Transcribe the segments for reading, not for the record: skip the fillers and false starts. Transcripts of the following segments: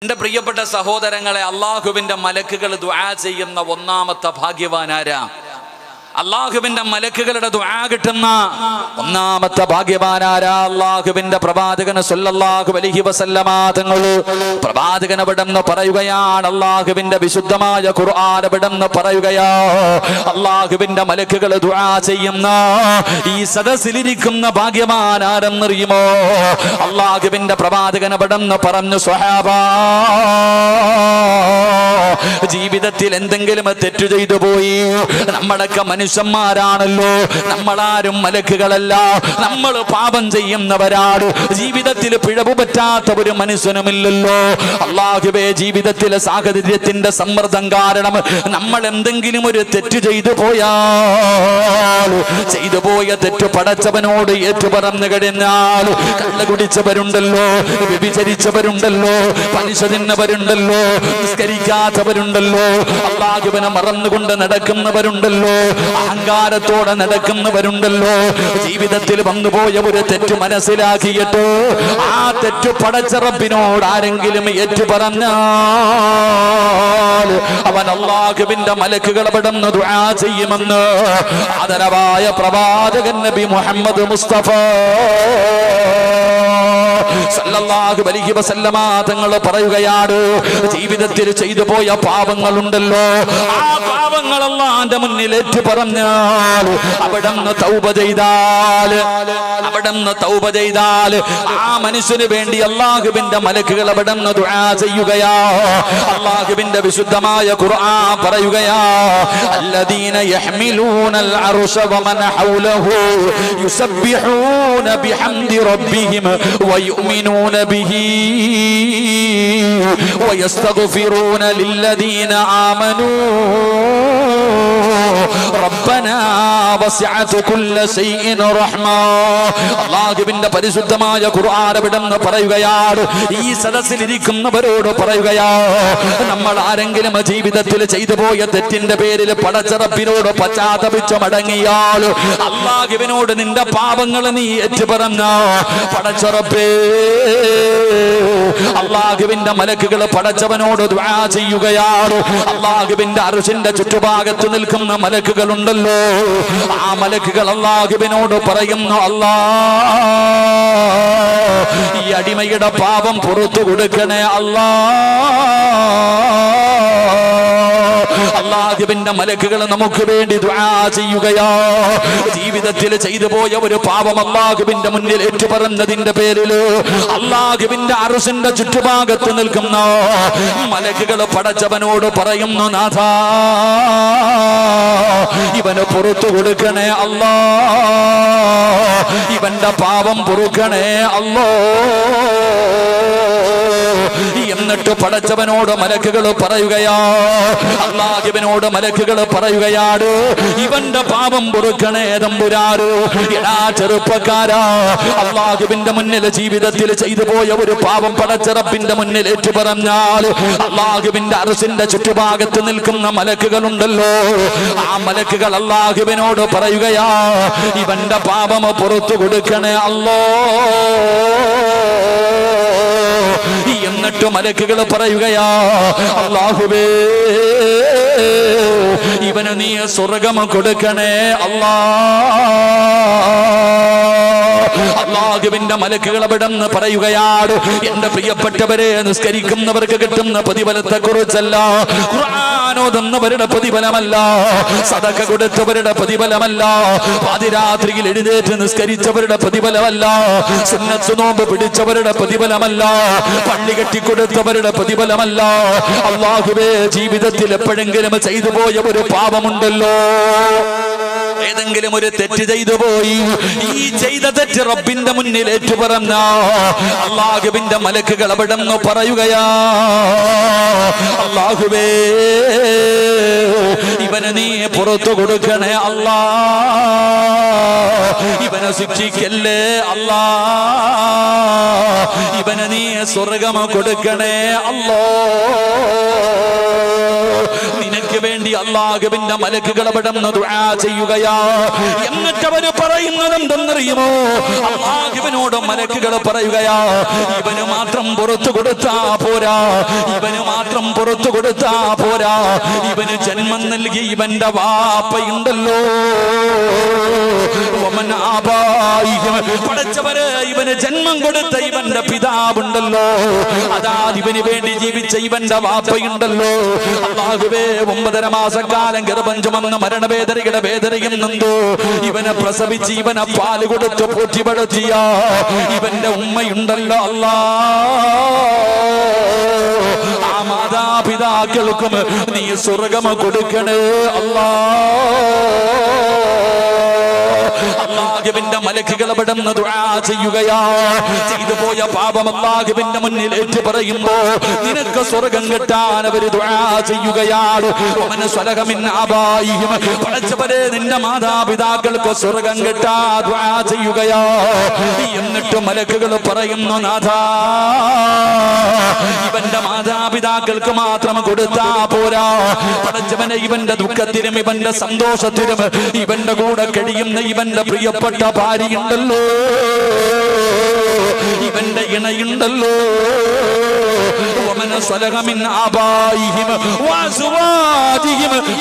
എൻ്റെ പ്രിയപ്പെട്ട സഹോദരങ്ങളെ, അള്ളാഹുവിൻ്റെ മലക്കുകൾ ദുആ ചെയ്യുന്ന ഒന്നാമത്തെ ഭാഗ്യവാനാരാ? അള്ളാഹുവിന്റെ മലക്കുകളുടെ ദുആ കിട്ടുന്ന ഒന്നാമത്തെ ഭാഗ്യവാനാരാ? അള്ളാഹുവിന്റെ പ്രവാചകൻ സല്ലല്ലാഹു അലൈഹി വസല്ലമ തങ്ങൾ പ്രവാചകൻ അവിടെന്ന് പറയുകയാണ്, അള്ളാഹുവിന്റെ വിശുദ്ധമായ ഖുർആൻ അവിടെന്ന് പറയുകയാ, അള്ളാഹുവിന്റെ മലക്കുകൾ ദുആ ചെയ്യുന്ന ഈ സദസ്സിലിരിക്കുന്ന ഭാഗ്യവാൻ ആരെന്നറിയുമോ? അള്ളാഹുവിന്റെ പ്രവാചകൻ അവിടെന്ന് പറഞ്ഞു, സ്വഹാബാ, ജീവിതത്തിൽ എന്തെങ്കിലും തെറ്റു ചെയ്തു പോയി, നമ്മളൊക്കെ മനുഷ്യന്മാരാണല്ലോ, നമ്മളാരും മലക്കുകളല്ല, നമ്മൾ പാപം ചെയ്യുന്നവരാണ്, ജീവിതത്തിൽ പിഴവ് പറ്റാത്ത ഒരു മനുഷ്യനുമില്ലല്ലോ. അല്ലാഹുവേ, ജീവിതത്തിലെ സാഹചര്യത്തിന്റെ സമ്മർദ്ദം കാരണം നമ്മൾ എന്തെങ്കിലും ഒരു തെറ്റ് ചെയ്തു പോയാൽ, ചെയ്തു പോയ തെറ്റ് പടച്ചവനോട് ഏറ്റുപറഞ്ഞു കഴിഞ്ഞാൽ, കള്ള് കുടിച്ചവരുണ്ടല്ലോ, വ്യഭിചരിച്ചവരുണ്ടല്ലോ, പലിശ തിന്നവരുണ്ടല്ലോ, നിസ്കരിക്കാത്തവരുണ്ടല്ലോ, അല്ലാഹുവിനെ മറന്നുകൊണ്ട് നടക്കുന്നവരുണ്ടല്ലോ, അഹങ്കാരത്തോടെ നടക്കുന്നവരുണ്ടല്ലോ, ജീവിതത്തിൽ വന്നുപോയ ഒരു തെറ്റ് മനസ്സിലാക്കിയിട്ട് ആ തെറ്റ് പടച്ച റബ്ബിനോട് ആരെങ്കിലും ഏറ്റുപറഞ്ഞാൽ അവൻ അല്ലാഹുവിന്റെ മലക്കുകൾ അവിടുന്ന് ദുആ ചെയ്യുമെന്ന് ആദരവായ പ്രവാചകൻ നബി മുഹമ്മദ് മുസ്തഫ സല്ലല്ലാഹു അലൈഹി വസല്ലമ തങ്ങൾ പറയുകയാണ്, ജീവിതത്തിൽ ചെയ്തു പോയ പാപങ്ങളുണ്ടല്ലോ, ആ പാപങ്ങൾ അല്ലാഹുവിന്റെ മുന്നിൽ ഏറ്റുപറഞ്ഞാൽ, അവിടുന്ന് തൗബ ചെയ്താൽ ആ മനുഷ്യന് വേണ്ടി അല്ലാഹുവിന്റെ മലക്കുകൾ അവിടുന്ന് ദുആ ചെയ്യുകയാ. അല്ലാഹുവിന്റെ വിശുദ്ധമായ ഖുർആൻ പറയുകയാ, അല്ലദീന യഹ്മിലൂനൽ അർശ വമൻ ഹൗലഹു യുസബ്ബിഹൂന ബിഹംദി റബ്ബിഹിം വയുമിനൂന ബിഹി വയസ്തഗ്ഫിറൂന ലില്ലദീന ആമനൂ റബ്ബനാ വസിഅത കുല്ല ശൈഇൻ റഹ്മ. അല്ലാഹുവിന്റെ പരിശുദ്ധമായ ഖുർആൻ അവിടുന്ന് പറയുകയാണ്, ഈ സദസ്സിൽ ഇരിക്കുന്നവരോട് പറയുകയാ, നമ്മൾ ആരെങ്കിലും ജീവിതത്തിൽ ചെയ്തു പോയ തെറ്റിന്റെ പേരിൽ പടച്ച റബ്ബിനോട് പശ്ചാത്തപിച്ച് മടങ്ങിയാൽ, അല്ലാഹുവിനോട് നിന്റെ പാപങ്ങൾ നീ ഏറ്റുപറഞ്ഞ പടച്ച റബ്ബേ, അല്ലാഹുവിന്റെ മലക്കുകൾ പടച്ചവനോട് ദുആ ചെയ്യുകയാണ്. അല്ലാഹുവിന്റെ അർശിന്റെ ചുറ്റുഭാഗത്ത് നിൽക്കുന്ന മലക്കുകളുണ്ടല്ലോ, ആ മലക്കുകൾ അല്ലാഹുവിനോട് പറയുന്നു, അല്ലാഹ്, ഈ അടിമയുടെ പാപം പുറത്തു കൊടുക്കണേ അല്ലാഹ്. അല്ലാഹുവിന്റെ മലക്കുകൾ നമുക്ക് വേണ്ടി ദുആ ചെയ്യുകയാ. ജീവിതത്തിൽ ചെയ്തു പോയ ഒരു പാപം അല്ലാഹുവിന്റെ മുന്നിൽ ഏറ്റുപറഞ്ഞതിന്റെ പേരിൽ അല്ലാഹുവിന്റെ അർശിന്റെ ചുറ്റുഭാഗത്ത് നിൽക്കുന്ന മലക്കുകൾ പടച്ചവനോട് പറയുന്നു, നാഥാ, ഇവന് പുറത്തു കൊടുക്കണേ അല്ലാഹ്, ഇവന്റെ പാപം പൊറുക്കണേ അല്ലാഹ്. എന്നിട്ട് പടച്ചവനോട് മലക്കുകൾ പറയുകയാ, അല്ലാഹുവിനോട് മലക്കുകൾ പറയുകയാണ്, ഇവന്റെ പാപം പൊറുക്കണേ തമ്പുരാന്. എടാ ചെറുപ്പക്കാരാ, അല്ലാഹുവിന്റെ മുന്നിൽ ജീവിതത്തിൽ ചെയ്തു പോയ ഒരു പാപം പടച്ച റബ്ബിന്റെ മുന്നിൽ ഏറ്റുപറഞ്ഞാൽ, അല്ലാഹുവിന്റെ അർശിന്റെ ചുറ്റുഭാഗത്ത് നിൽക്കുന്ന മലക്കുകളുണ്ടല്ലോ, ആ മലക്കുകൾ അല്ലാഹുവിനോട് പറയുകയാ, ഇവന്റെ പാപം പുറത്തു കൊടുക്കണേ അല്ലാഹ്. എന്നിട്ട് മലക്കുകൾ പറയുകയാ, അല്ലാഹുവേ, ഇവന് നീ സ്വർഗ്ഗം കൊടുക്കണേ അല്ലാഹ്. അല്ലാഹുവിന്റെ മലക്കുകൾ അവിടുന്ന് പറയുകയാണ്, എന്റെ പ്രിയപ്പെട്ടവരെ, നിസ്കരിക്കുന്നവർക്ക് കിട്ടുന്ന പ്രതിഫലത്തെ കുറിച്ചല്ല, ഖുർആൻ ഓതുന്നവരുടെ പ്രതിഫലമല്ല, സദഖ കൊടുത്തവരുടെ പ്രതിഫലമല്ല, പാതിരാത്രിയിൽ എഴുന്നേറ്റ് നിസ്കരിച്ചവരുടെ പ്രതിഫലമല്ല, സുന്നത്ത് നോമ്പ് പിടിച്ചവരുടെ പ്രതിഫലമല്ല, പള്ളി കെട്ടിക്കൊടുത്തവരുടെ പ്രതിഫലമല്ല. അല്ലാഹുവേ, ജീവിതത്തിൽ എപ്പോഴെങ്കിലും ചെയ്തു പോയ ഒരു പാപമുണ്ടല്ലോ, ഏതെങ്കിലും ഒരു തെറ്റ് ചെയ്തു പോയി, ഈ ചെയ്ത തെറ്റ് റബ്ബിന്റെ മുന്നിൽ ഏറ്റുപറഞ്ഞ അല്ലാഹുവിന്റെ മലക്കുകൾ അവിടുന്ന് പറയുകയാ, അല്ലാഹുവേ, ഇവന് നീ പുറത്തു കൊടുക്കണേ അല്ലാഹ്, ഇവനെ ശിക്ഷിക്കല്ലേ അല്ലാഹ്, ഇവന് നീ സ്വർഗ്ഗം കൊടുക്കണേ അല്ലാഹ്. നിനക്ക് വേണ്ടി അല്ലാഹുവിന്റെ മലക്കുകൾ അവിടുന്ന് ദുആ ചെയ്യുകയാ. എന്നിട്ട് അവര് പറയുന്നത് എന്തെന്നറിയുമോ? അല്ലാഹുവിനോട് മലക്കുകൾ പറയുകയാ, ഇവന് മാത്രം പുറത്തു കൊടുത്താ പോരാ, ഇവന് മാത്രം പുറത്തു കൊടുത്താ പോരാ, ഇവന് ജന്മം നൽകി ഇവന്റെ വാപ്പയുണ്ടല്ലോ, പടച്ചവര് ഇവന് ജന്മം കൊടുത്ത ഇവന്റെ പിതാവുണ്ടല്ലോ, അതാ ഇവന് വേണ്ടി ജീവിച്ച ഇവന്റെ വാപ്പയുണ്ടല്ലോ. അല്ലാഹുവേ, 9.5 മാസക്കാലം ഗർഭം ചുമന്ന മരണവേദനയുടെ വേദനയും നൊന്തു ഇവനെ പ്രസവിച്ച് ഇവനെ പാല് കൊടുത്ത് പോറ്റി വളർത്തിയ ഇവന്റെ ഉമ്മയുണ്ടല്ലോ അല്ലാ, ആ മാതാപിതാക്കൾക്കും നീ സ്വർഗ്ഗം കൊടുക്കണേ അല്ലാ. അല്ലാഹുവിന്റെ മലക്കുകൾ അവിടുന്ന് ദുആ ചെയ്യുകയാ. ചെയ്തു പോയ പാപം അല്ലാഹുവിന്റെ മുന്നിൽ ഏറ്റു പറയുമ്പോ നിനക്ക് സ്വർഗ്ഗം കിട്ടാൻ അവര് ദുആ ചെയ്യുകയാണ്. പടച്ചവരെ, നിന്റെ മാതാപിതാക്കൾക്ക് സ്വർഗ്ഗം കിട്ടാ ദുആ ചെയ്യുകയാ. എന്നിട്ട് മലക്കുകൾ പറയുന്നു, നാഥാ, ഇവന്റെ മാതാപിതാക്കൾക്ക് മാത്രം കൊടുത്താ പോരാ, പടച്ചവനെ ഇവന്റെ ദുഃഖത്തിനും ഇവന്റെ സന്തോഷത്തിനും ഇവന്റെ കൂടെ കഴിയുന്ന ഇവന്റെ പ്രിയപ്പെട്ട ഭാര്യയുണ്ടല്ലോ, ഇവന്റെ ഇണയുണ്ടല്ലോ,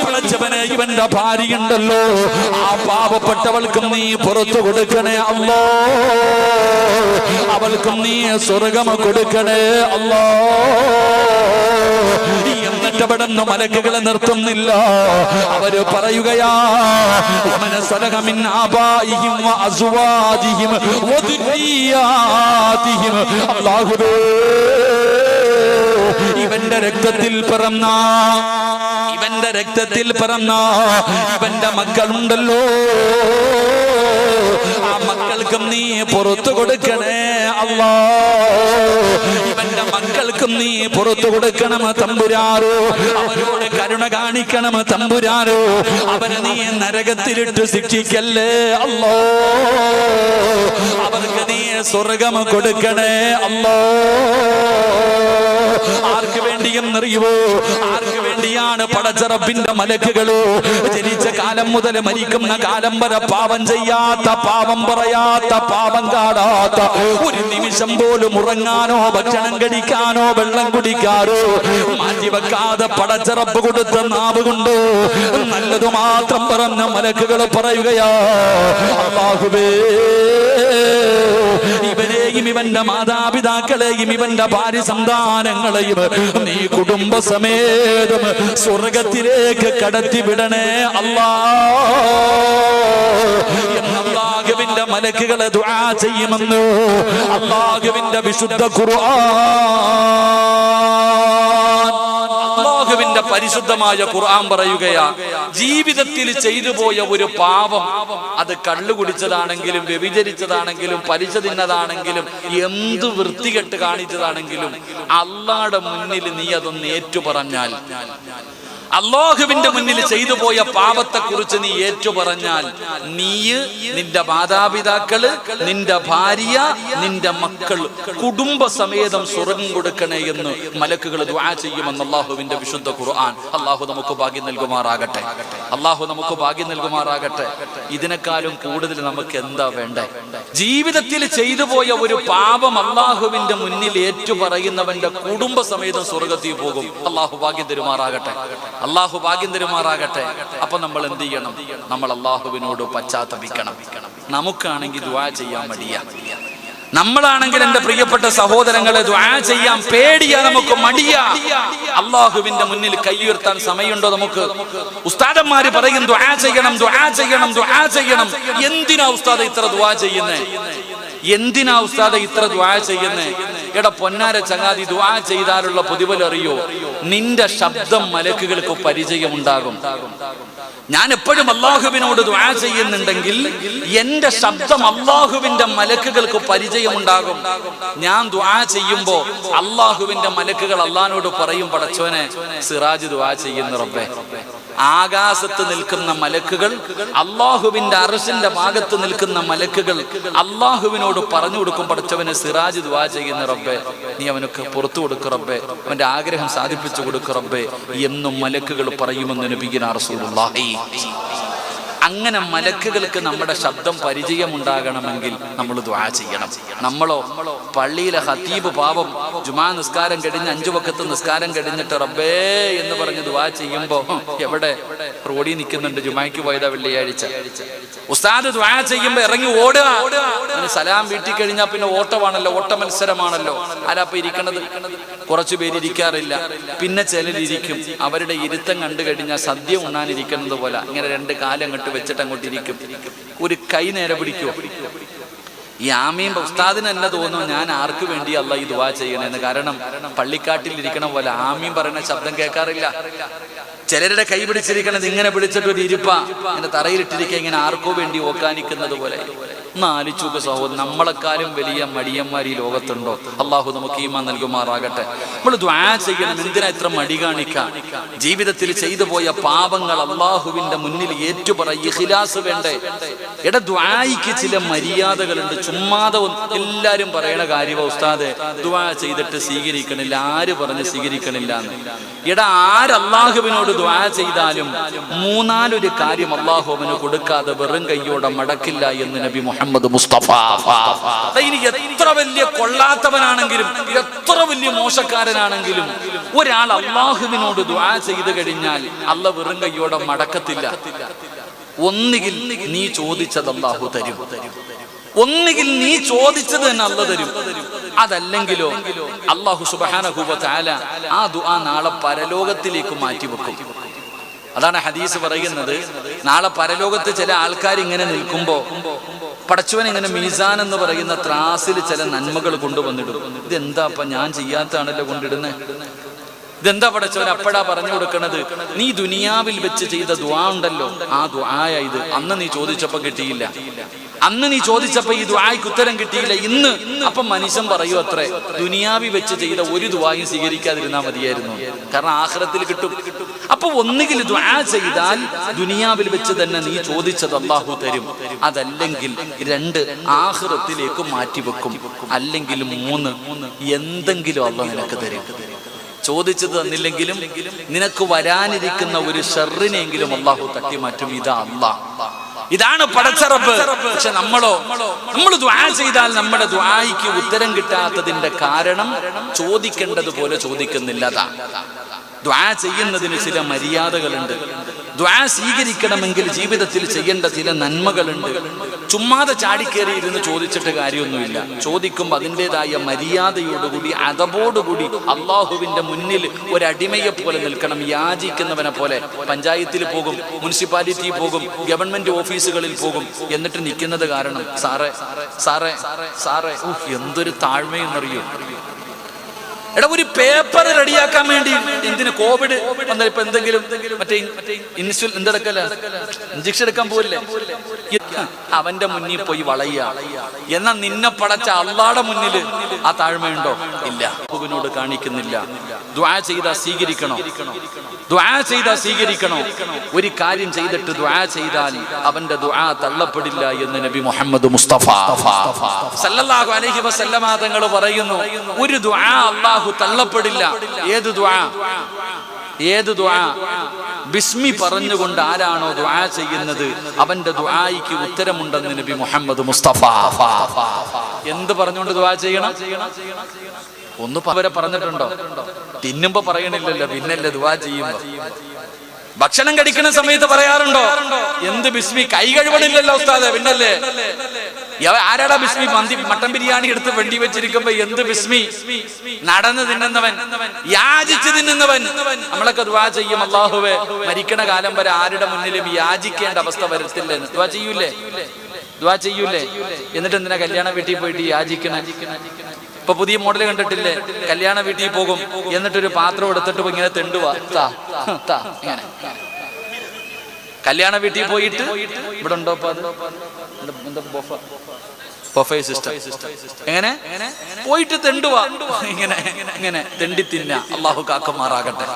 പടച്ചവനെ ഇവന്റെ ഭാര്യയുണ്ടല്ലോ, ആ പാവപ്പെട്ടവൾക്കും നീ പുറത്തു കൊടുക്കണേ അല്ലാ, അവൾക്കും നീ സ്വർഗ്ഗം കൊടുക്കണേ അല്ലാ. എന്നിട്ട് അവിടുന്ന് മലക്കുകളെ നിർത്തുന്നില്ല, അവര് പറയുകയാ, അല്ലാഹുവേ, ഇവന്റെ രക്തത്തിൽ പിറന്ന ഇവന്റെ മക്കളുണ്ടല്ലോ, ആ മക്കൾക്കും നീ പുറത്തു കൊടുക്കണേ അല്ലാ, ഇവന്റെ മക്കൾക്കും നീ പുറത്തു കൊടുക്കണം തമ്പുരാരോ, അവരോട് കരുണ കാണിക്കണം തമ്പുരാരോ, അവരെ നീ നരകത്തിലിട്ട് ശിക്ഷിക്കല്ലേ അല്ലാ, അവർക്ക് നീ സ്വർഗ്ഗം കൊടുക്കണേ അല്ലാ. ആർക്ക് വേണ്ടിയെന്നറിയുവോ? ആർക്ക് വേണ്ടിയാണ്? പടച്ച റബ്ബിന്റെ മലക്കുകളോ ജനിച്ച കാലം മുതൽ മരിക്കുന്ന കാലം വരെ പാപം ചെയ്യാത്ത, പാപം പറയാത്ത, പാപം കാടാത്ത, ഒരു നിമിഷം പോലും ഉറങ്ങാനോ ഭക്ഷണം കഴിക്കാനോ വെള്ളം കുടിക്കാനോ മാറ്റിവെക്കാതെ പടച്ച റബ്ബ് കൊടുത്ത നാവ് കൊണ്ട് നല്ലതു മാത്രം പറഞ്ഞ മലക്കുകൾ പറയുകയാ, അല്ലാഹുവേ, ഇവരെയും ഇവന്റെ മാതാപിതാക്കളെയും ഇവന്റെ ഭാര്യ സന്താനങ്ങളെയും നീ കുടുംബസമേതം സ്വർഗത്തിലേക്ക് കടത്തിവിടണേ അല്ലാ എന്ന് അല്ലാഹുവിന്റെ മലക്കുകളെ ദുആ ചെയ്യുമെന്ന് അല്ലാഹുവിന്റെ വിശുദ്ധ ഖുർആൻ, അല്ലാഹുവിന്റെ പരിശുദ്ധമായ ഖുർആൻ പറയുകയാ, ജീവിതത്തിൽ ചെയ്തു പോയ ഒരു പാപം, അത് കള്ളു കുടിച്ചതാണെങ്കിലും വ്യഭിചരിച്ചതാണെങ്കിലും പലിശ തിന്നതാണെങ്കിലും എന്ത് വൃത്തികെട്ട് കാണിച്ചതാണെങ്കിലും അല്ലാഹുവിന്റെ മുന്നിൽ നീ അതൊന്ന് ഏറ്റുപറഞ്ഞാൽ, അല്ലാഹുവിന്റെ മുന്നിൽ ചെയ്തു പോയ പാപത്തെ കുറിച്ച് നീ ഏറ്റുപറഞ്ഞാൽ, നീ, നിന്റെ മാതാപിതാക്കള്, നിന്റെ ഭാര്യ, നിന്റെ മക്കൾ കുടുംബസമേതം സ്വർഗ്ഗം കൊടുക്കണേ എന്ന് മലക്കുകൾ ദുആ ചെയ്യുമെന്ന് അല്ലാഹുവിന്റെ വിശുദ്ധ ഖുർആൻ. അല്ലാഹു നമുക്ക് ഭാഗ്യം നൽകുമാറാകട്ടെ, അല്ലാഹു നമുക്ക് ഭാഗ്യം നൽകുമാറാകട്ടെ. ഇതിനേക്കാളും കൂടുതൽ നമുക്ക് എന്താ വേണ്ടേ? ജീവിതത്തിൽ ചെയ്തു പോയ ഒരു പാപം അല്ലാഹുവിന്റെ മുന്നിൽ ഏറ്റുപറയുന്നവന്റെ കുടുംബസമേതം സ്വർഗ്ഗത്തിൽ പോകും. അല്ലാഹു ഭാഗ്യം തരുമാറാകട്ടെ, അല്ലാഹു ഭാഗ്യം തരുമാറാകട്ടെ. അപ്പൊ നമ്മൾ എന്ത് ചെയ്യണം? നമ്മൾ അല്ലാഹുവിനോട് പശ്ചാത്തപിക്കണം. നമുക്കാണെങ്കിൽ ദുആ ചെയ്യാൻ മടിയാ, നമ്മളാണെങ്കിൽ എന്റെ പ്രിയപ്പെട്ട സഹോദരങ്ങളെ ദുആ ചെയ്യാൻ പേടിയാ, നമുക്ക് മടിയാ. അല്ലാഹുവിന്റെ മുന്നിൽ കൈയുയർത്താൻ സമയമുണ്ടോ നമുക്ക്? ഉസ്താദന്മാര് പറയും ദുആ ചെയ്യണം, ദുആ ചെയ്യണം, ദുആ ചെയ്യണം. എന്തിനാ ഉസ്താദ് ഇത്ര ദുആ ചെയ്യുന്നേ? എന്തിനാ ഉസ്താദ് ഇത്ര ദുആ ചെയ്യുന്നേ? എടാ പൊന്നാര ചങ്ങാതി, ദുആ ചെയ്താലുള്ള പ്രതിഫലം അറിയോ? നിന്റെ ശബ്ദം മലക്കുകൾക്ക് പരിചയമുണ്ടാകും. ഞാൻ എപ്പോഴും അല്ലാഹുവിനോട് ദുആ ചെയ്യുന്നുണ്ടെങ്കിൽ എന്റെ ശബ്ദം അല്ലാഹുവിന്റെ മലക്കുകൾക്ക് പരിചയമുണ്ടാകും. ഞാൻ ദുആ ചെയ്യുമ്പോ അല്ലാഹുവിന്റെ മലക്കുകൾ അല്ലാഹുവിനോട് പറയും, പടച്ചോനെ സിറാജ് ദുആ ചെയ്യുന്ന റബ്ബേ. ആകാശത്ത് നിൽക്കുന്ന മലക്കുകൾ, അല്ലാഹുവിന്റെ അർശിന്റെ ഭാഗത്ത് നിൽക്കുന്ന മലക്കുകൾ അല്ലാഹുവിനോട് പറഞ്ഞു കൊടുക്കും, പടച്ചവനെ സിറാജ് ദുആ ചെയ്യുന്ന റബ്ബേ, നീ അവനൊക്കെ പുറത്തു കൊടുക്ക് റബ്ബേ, അവന്റെ ആഗ്രഹം സാധിപ്പിച്ചു കൊടുക്ക് റബ്ബേ എന്നും മലക്കുകൾ പറയുമെന്ന് നബിയുനാ റസൂലുള്ളാഹി. അങ്ങനെ മലക്കുകൾക്ക് നമ്മുടെ ശബ്ദം പരിചയമുണ്ടാകണമെങ്കിൽ നമ്മൾ ദുആ ചെയ്യണം. നമ്മളോ പള്ളിയിലെ ഖതീബ് പാപം ജുമാ നിസ്കാരം കഴിഞ്ഞ് 5 വഖത്ത് നിസ്കാരം കഴിഞ്ഞിട്ട് റബ്ബേ എന്ന് പറഞ്ഞ് ദുആ ചെയ്യുമ്പോ എവിടെ റോഡിൽ നിൽക്കുന്നുണ്ട്, ജുമായ്ക്ക് പോയതാ വെള്ളിയാഴ്ച. ഉസ്താദ് ദുആ ചെയ്യുമ്പോ ഇറങ്ങി ഓടുക. സലാം വീട്ടിൽ കഴിഞ്ഞാൽ പിന്നെ ഓട്ടമാണല്ലോ, ഓട്ട മത്സരമാണല്ലോ. ആരാപ്പ ഇരിക്കണത്? കുറച്ചു പേര് ഇരിക്കാറില്ല, പിന്നെ ചിലരിയ്ക്കും. അവരുടെ ഇരുത്തം കണ്ടു കഴിഞ്ഞാൽ സദ്യ ഉണ്ണാനിരിക്കുന്നത് പോലെ ഇങ്ങനെ 2 കാലം അങ്ങോട്ട് വെച്ചിട്ട് അങ്ങോട്ട് ഇരിക്കും. ഒരു കൈ നേരെ പിടിക്കുമോ? ഈ ആമീൻ ഉസ്താദിന് തന്നെ തോന്നുന്നു ഞാൻ ആർക്ക് വേണ്ടി അല്ലാഹ് ഈ ദുആ ചെയ്യണമെന്ന്. കാരണം പള്ളിക്കാട്ടിൽ ഇരിക്കണ പോലെ ആമീൻ പറയുന്ന ശബ്ദം കേൾക്കാറില്ല. ചിലരുടെ കൈ പിടിച്ചിരിക്കണത് ഇങ്ങനെ പിടിച്ചിട്ട് ഒരു ഇരിപ്പ ഇങ്ങനെ തറയിലിട്ടിരിക്കുക, ഇങ്ങനെ ആർക്കോ വേണ്ടി ഓക്കാനിക്കുന്നത് പോലെ. ഒന്ന് ആലോചിച്ചു സഹോദരൻ, നമ്മളെക്കാളും വലിയ മടിയന്മാർ ഈ ലോകത്തുണ്ടോ? അള്ളാഹു നമുക്ക് ഈമാൻ നൽകുമാറാകട്ടെ. നമ്മൾ ദുആ ചെയ്യണം. എന്തിനാ ഇത്ര മടി കാണിക്കാം? ജീവിതത്തിൽ ചെയ്തു പോയ പാപങ്ങൾ അള്ളാഹുവിന്റെ മുന്നിൽ ഏറ്റുപറ. ഇഖ്ലാസ് വേണ്ടേ? എടാ ദുആയ്ക്ക് ചില മര്യാദകളുണ്ട്. ചുമ്മാതെ എല്ലാരും പറയണ കാര്യം ഉസ്താദെ ദുആ ചെയ്തിട്ട് സ്വീകരിക്കണില്ല. ആര് പറഞ്ഞ് സ്വീകരിക്കണില്ല എന്ന്? എടാ ആര് അള്ളാഹുവിനോട് ദുആ ചെയ്താലും 3-4 കാര്യം അള്ളാഹു അവന് കൊടുക്കാതെ വെറും കയ്യോടെ മടക്കില്ല എന്ന് നബി മുഹമ്മദ് മുസ്തഫ. ഇനി എത്ര വലിയ കൊള്ളാത്തവനാണെങ്കിലും എത്ര വലിയ മോശക്കാരനാണെങ്കിലും ഒരാൾ അള്ളാഹുവിനോട് ദുആ ചെയ്തു കഴിഞ്ഞാൽ അള്ളാഹ് വെറും കയ്യോടെ മടക്കത്തില്ല. ഒന്നുകിൽ നീ ചോദിച്ചത് അള്ളാഹു തരും, ഒന്നുകിൽ നീ ചോദിച്ചത് തന്നെ അള്ളാഹ് തരും. അതല്ലെങ്കിലോ അല്ലാഹു സുബ്ഹാനഹു വ തആല ആ ദുആ നാളെ പരലോകത്തിലേക്ക് മാറ്റിവെക്കും. അതാണ് ഹദീസ് പറയുന്നത്. നാളെ പരലോകത്ത് ചില ആൾക്കാർ ഇങ്ങനെ നിൽക്കുമ്പോ പടച്ചവൻ ഇങ്ങനെ മീസാൻ എന്ന് പറയുന്ന ത്രാസിൽ ചില നന്മകൾ കൊണ്ടുവന്നിടും. ഇതെന്താ അപ്പൊ ഞാൻ ചെയ്യാത്താണല്ലോ കൊണ്ടിടുന്നത്? ഇതെന്താ പടച്ചവൻ? അപ്പഴാ പറഞ്ഞു കൊടുക്കണത്, നീ ദുനിയാവിൽ വെച്ച് ചെയ്ത ദുആ ഉണ്ടല്ലോ, ആ ദുആയ ഇത്. അന്ന് നീ ചോദിച്ചപ്പോ കിട്ടിയില്ല, അന്ന് നീ ചോദിച്ചപ്പോ ഈ ദുആയ്ക്ക് ഉത്തരം കിട്ടിയില്ല. ഇന്ന് അപ്പൊ മനുഷ്യൻ പറയൂ അത്രേ, ദുനിയാവി വെച്ച് ചെയ്ത ഒരു ദുആയും സ്വീകരിക്കാതിരുന്നാ മതിയായിരുന്നു, കാരണം ആഖിറത്തിൽ കിട്ടും. അപ്പൊ ഒന്നുകിൽ ദുആ ചെയ്താൽ ദുനിയാവിൽ വെച്ച് തന്നെ നീ ചോദിച്ചത് അല്ലാഹു തരും, അതല്ലെങ്കിൽ 2 ആഖിറത്തിലേക്ക് മാറ്റിവെക്കും, അല്ലെങ്കിൽ 3 എന്തെങ്കിലും അല്ലാഹു നിനക്ക് തരും. ചോദിച്ചത് തന്നില്ലെങ്കിലും നിനക്ക് വരാനിരിക്കുന്ന ഒരു ഷർറിനെങ്കിലും അല്ലാഹു തട്ടിമാറ്റും. ഇതാ അല്ലാഹ്, ഇതാണ് പടച്ചറബ്. പക്ഷെ നമ്മൾ ദുആ ചെയ്താൽ നമ്മുടെ ദുആയ്ക്ക് ഉത്തരം കിട്ടാത്തതിന്റെ കാരണം ചോദിക്കേണ്ടതുപോലെ ചോദിക്കുന്നില്ല. ദുആ ചെയ്യുന്നതിന് ചില മര്യാദകളുണ്ട്. ദുആ സ്വീകരിക്കണമെങ്കിൽ ജീവിതത്തിൽ ചെയ്യേണ്ട ചില നന്മകളുണ്ട്. ചുമ്മാതെ ചാടിക്കേറി ഇരുന്ന് ചോദിച്ചിട്ട് കാര്യമൊന്നുമില്ല. ചോദിക്കുമ്പോൾ അതിൻ്റെതായ മര്യാദയോടുകൂടി അതബോടുകൂടി അള്ളാഹുവിന്റെ മുന്നിൽ ഒരടിമയെ പോലെ നിൽക്കണം. യാചിക്കുന്നവനെ പോലെ പഞ്ചായത്തിൽ പോകും, മുനിസിപ്പാലിറ്റി പോകും, ഗവൺമെന്റ് ഓഫീസുകളിൽ പോകും. എന്നിട്ട് നിൽക്കുന്നത് കാരണം സാറേ സാറേ സാറേ, എന്തൊരു താഴ്മയെന്നറിയോ? എടാ ഒരു പേപ്പർ റെഡിയാക്കാൻ വേണ്ടി എന്തിന് കോവിഡ് വന്നാൽ ഇപ്പൊ എന്തെങ്കിലും മറ്റേ എന്തെടുക്കല്ല ഇഞ്ചക്ഷൻ എടുക്കാൻ പോവില്ലേ, അവന്റെ മുന്നിൽ പോയി വളയുക. എന്നാ നിന്നെ പടച്ച അള്ളാടെ മുന്നിൽ ആ താഴ്മയുണ്ടോ? ഇല്ല. അല്ലാഹുവിനോട് കാണിക്കുന്നില്ല. ദുആ ചെയ്താ സ്വീകരിക്കണോ? ദുആ ചെയ്താ സ്വീകരിക്കണോ? ഒരു കാര്യം ചെയ്തിട്ട് ദുആ ചെയ്താൽ അവന്റെ ദുആ തള്ളപ്പെടില്ല എന്ന് നബി മുഹമ്മദ് മുസ്തഫ സല്ലല്ലാഹു അലൈഹി വസല്ലമ തങ്ങൾ പറയുന്നു, ഒരു ദുആ അല്ലാഹു തള്ളപ്പെടില്ല. ഏത് ദുആ? ഏത് ദുആ? ബിസ്മി പറഞ്ഞുകൊണ്ട് ആരാണോ ദുആ ചെയ്യുന്നത് അവന്റെ ദുആയ്ക്ക് ഉത്തരമുണ്ടെന്ന് നബി മുഹമ്മദ് മുസ്തഫ. എന്ത് പറഞ്ഞുകൊണ്ട് ദുആ ചെയ്യണം? ഒന്ന് അവരെ പറഞ്ഞിട്ടുണ്ടോ? തിന്നുമ്പോ പറയണില്ലല്ലോ, പിന്നല്ലേ ദുആ ചെയ്യുമ്പോ. ഭക്ഷണം കഴിക്കുന്ന സമയത്ത് പറയാറുണ്ടോ? എന്ത് ബിസ്മി? കൈ കഴുകണില്ലല്ലോ ഉസ്താദേ, പിന്നല്ലേ. ആരാടാ ബിസ്മി? മട്ടൻ ബിരിയാണി എടുത്ത് വെണ്ടി വെച്ചിരിക്കുമ്പോ എന്ത് ബിസ്മി? നടന്ന് തിന്നുന്നവൻ, യാചിച്ച് തിന്നുന്നവൻ. നമ്മളൊക്കെ ദുആ ചെയ്യും, അല്ലാഹുവേ മരിക്കണ കാലം വരെ ആരുടെ മുന്നിലും യാചിക്കേണ്ട അവസ്ഥ വരത്തില്ലെന്ന്. ദുആ ചെയ്യൂലേ? ദുആ ചെയ്യൂലേ? എന്നിട്ട് എന്തിനാ കല്യാണ വീട്ടിൽ പോയിട്ട് യാചിക്കണ? ഇപ്പൊ പുതിയ മോഡൽ കണ്ടിട്ടില്ലേ? കല്യാണ വീട്ടിൽ പോകും, എന്നിട്ടൊരു പാത്രം എടുത്തിട്ട് ഇങ്ങനെ തെണ്ടുവാ. ഇങ്ങനെ കല്യാണ വീട്ടിൽ പോയിട്ട് ഇവിടെ ഉണ്ടോ ബൊഫേ സിസ്റ്റം, എങ്ങനെ പോയിട്ട് തെണ്ടുവാ, ഇങ്ങനെ ഇങ്ങനെ തെണ്ടി തിന്ന. അള്ളാഹു കാക്കമാറാകട്ടെ.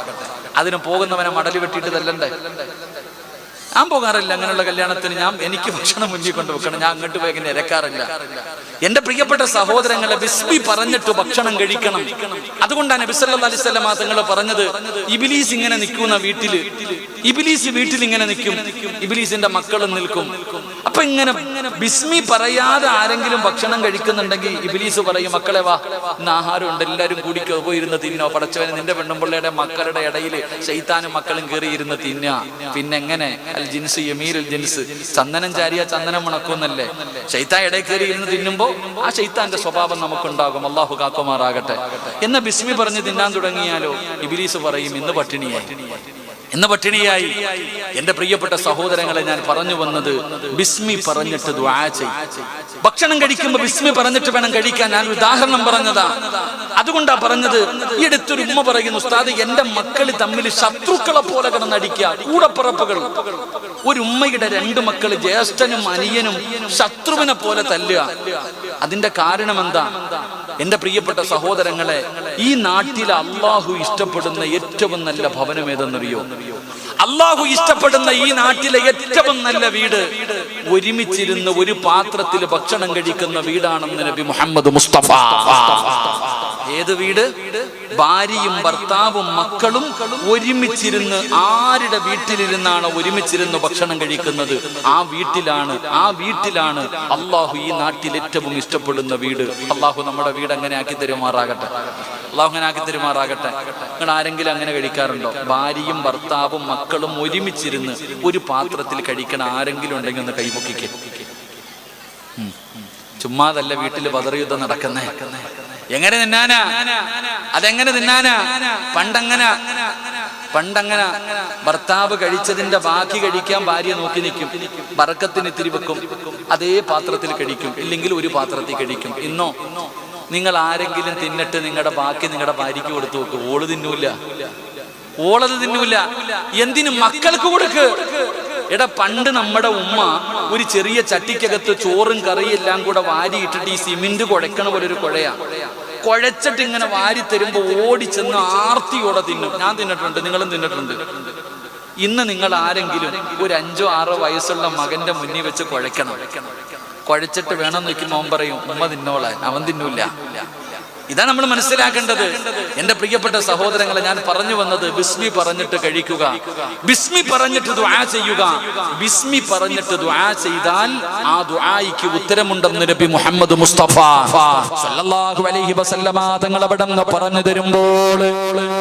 അതിന് പോകുന്നവനെ മടല് വെട്ടിയിട്ട് തല്ലണ്ടേ? ഞാൻ പോകാറില്ല അങ്ങനെയുള്ള കല്യാണത്തിന്. എനിക്ക് ഭക്ഷണം മുന്നിൽ കൊണ്ട് വെക്കണം, ഞാൻ അങ്ങോട്ട് പോയി അങ്ങനെ ഇരക്കാറില്ല. എന്റെ പ്രിയപ്പെട്ട സഹോദരങ്ങളെ, ബിസ്മി പറഞ്ഞിട്ട് ഭക്ഷണം കഴിക്കണം. അതുകൊണ്ടാണ് നബി സല്ലല്ലാഹു അലൈഹി വസല്ലം തങ്ങൾ പറഞ്ഞത്, ഇബ്ലീസ് ഇങ്ങനെ നിൽക്കുന്ന വീട്ടില്, ഇബ്ലീസ് വീട്ടിൽ ഇങ്ങനെ നിൽക്കും, ഇബ്ലീസിന്റെ മക്കളും നിൽക്കും. അപ്പൊ ഇങ്ങനെ ബിസ്മി പറയാതെ ആരെങ്കിലും ഭക്ഷണം കഴിക്കുന്നുണ്ടെങ്കിൽ ഇബ്ലീസ് പറയും, മക്കളെ വാ, ഇന്ന് ആഹാരം ഉണ്ട്, എല്ലാവരും കൂടി പോയിരുന്ന് തിന്നോ. പടച്ചവനെ, നിന്റെ പെണ്ണുമ്പിള്ളയുടെ മക്കളുടെ ഇടയിൽ ശൈത്താനും മക്കളും കയറി ഇരുന്ന് തിന്നുക. പിന്നെ എങ്ങനെ? അൽ ജിൻസ് യമീലുൽ ജിൻസ്, ചന്ദനം ചാരിയ ചന്ദനം മണക്കുന്നല്ലേ. ശൈത്താൻ ഇടയിൽ കയറി ഇരുന്ന് തിന്നുമ്പോ ആ ശൈത്താന്റെ സ്വഭാവം നമുക്കുണ്ടാകും. അള്ളാഹു കാക്കുമാറാകട്ടെ. എന്ന ബിസ്മി പറഞ്ഞ് തിന്നാൻ തുടങ്ങിയാലോ ഇബ്ലീസ് പറയും, ഇന്ന് പട്ടിണിയായി. എന്റെ പ്രിയപ്പെട്ട സഹോദരങ്ങളെ, ഞാൻ പറഞ്ഞു വന്നത്, ബിസ്മി പറഞ്ഞിട്ട് ദുആ ചെയ്യ്. ഭക്ഷണം കഴിക്കുമ്പോ ബിസ്മി പറഞ്ഞിട്ട് വേണം കഴിക്കാൻ. ഞാൻ ഉദാഹരണം പറഞ്ഞതാ, അതുകൊണ്ടാ പറഞ്ഞത്. ഈ അടുത്തൊരു ഉമ്മ പറയുന്നു, ഉസ്താദ്, എന്റെ മക്കൾ തമ്മിൽ ശത്രുക്കളെ പോലെ കിടന്നടിക്കുക, കൂടപ്പിറപ്പുകൾ. ഒരു ഉമ്മയുടെ 2 മക്കൾ, ജ്യേഷ്ഠനും അനിയനും ശത്രുവിനെ പോലെ തല്ലുക. അതിന്റെ കാരണം എന്താ? എന്റെ പ്രിയപ്പെട്ട സഹോദരങ്ങളെ, ഈ നാട്ടിൽ അള്ളാഹു ഇഷ്ടപ്പെടുന്ന ഏറ്റവും നല്ല ഭവനം ഏതെന്നറിയോ? അള്ളാഹു ഇഷ്ടപ്പെടുന്ന ഈ നാട്ടിലെ ഏറ്റവും നല്ല വീട് ഒരുമിച്ചിരുന്ന് ഒരു പാത്രത്തിൽ ഭക്ഷണം കഴിക്കുന്ന വീടാണെന്ന് നബി മുഹമ്മദ് മുസ്തഫ. ഏത് വീട്? ഭാര്യയും ഭർത്താവും മക്കളും ഒരുമിച്ചിരുന്ന്, ആരുടെ വീട്ടിലിരുന്നാണ് ഒരുമിച്ചിരുന്ന് ഭക്ഷണം കഴിക്കുന്നത്, ആ വീട്ടിലാണ് അള്ളാഹു ഈ നാട്ടിൽ ഏറ്റവും ഇഷ്ടപ്പെടുന്ന വീട്. അള്ളാഹു നമ്മുടെ വീട് അങ്ങനെ ആക്കി തരുമാറാകട്ടെ. നിങ്ങൾ ആരെങ്കിലും അങ്ങനെ കഴിക്കാറുണ്ടോ? ഭാര്യയും ഭർത്താവും മക്കളും ഒരുമിച്ചിരുന്ന് ഒരു പാത്രത്തിൽ കഴിക്കണ ആരെങ്കിലും ഉണ്ടെങ്കിൽ ഒന്ന് കൈപൊക്കിക്കേ. ചുമ്മാതല്ല വീട്ടിൽ ബദർ യുദ്ധം നടക്കുന്നേ. എങ്ങനെ തിന്നാനാ? അതെങ്ങനെ തിന്നാനാ? പണ്ടങ്ങനെ ഭർത്താവ് കഴിച്ചതിന്റെ ബാക്കി കഴിക്കാൻ ഭാര്യ നോക്കി നിൽക്കും, ബറക്കത്തിന് ഇത്തിരി വെക്കും, അതേ പാത്രത്തിൽ കഴിക്കും, ഇല്ലെങ്കിൽ ഒരു പാത്രത്തിൽ കഴിക്കും. ഇന്നോ നിങ്ങൾ ആരെങ്കിലും തിന്നിട്ട് നിങ്ങളുടെ ബാക്കി നിങ്ങളുടെ ഭാര്യയ്ക്ക് കൊടുത്തു നോക്കും, ഓളത് തിന്നൂല. എന്തിനും മക്കൾക്ക് കൊടുക്ക്. എടാ, പണ്ട് നമ്മുടെ ഉമ്മ ഒരു ചെറിയ ചട്ടിക്കകത്ത് ചോറും കറിയും എല്ലാം കൂടെ വാരിയിട്ടിട്ട് ഈ സിമെന്റ് കുഴക്കണ പോലെ ഒരു കുഴച്ചിട്ട് ഇങ്ങനെ വാരി തരുമ്പോ ഓടിച്ചെന്ന് ആർത്തിയോടെ തിന്നും. ഞാൻ തിന്നിട്ടുണ്ട്, നിങ്ങളും തിന്നിട്ടുണ്ട്. ഇന്ന് നിങ്ങൾ ആരെങ്കിലും ഒരു 5-6 വയസ്സുള്ള മകന്റെ മുന്നിൽ വെച്ച് കുഴച്ചിട്ട് വേണം നോക്കുമ്പോൾ അവൻ പറയും, ഉമ്മ തിന്നോളാൻ, അവൻ തിന്നൂല. ഇതാ നമ്മൾ മനസ്സിലാക്കേണ്ടത്. എന്റെ പ്രിയപ്പെട്ട സഹോദരങ്ങളെ, ഞാൻ പറഞ്ഞു വന്നത്, ബിസ്മി പറഞ്ഞിട്ട് കഴിക്കുക, ബിസ്മി പറഞ്ഞിട്ട് ദുആ ചെയ്യുക. ബിസ്മി പറഞ്ഞിട്ട് ദുആ ചെയ്താൽ ആ ദുആയ്ക്ക് ഉത്തരമുണ്ടെന്ന് നബി മുഹമ്മദ് മുസ്തഫ സല്ലല്ലാഹു അലൈഹി വസല്ലമ തങ്ങൾ അവിടെന്ന് പറഞ്ഞു തരുമ്പോൾ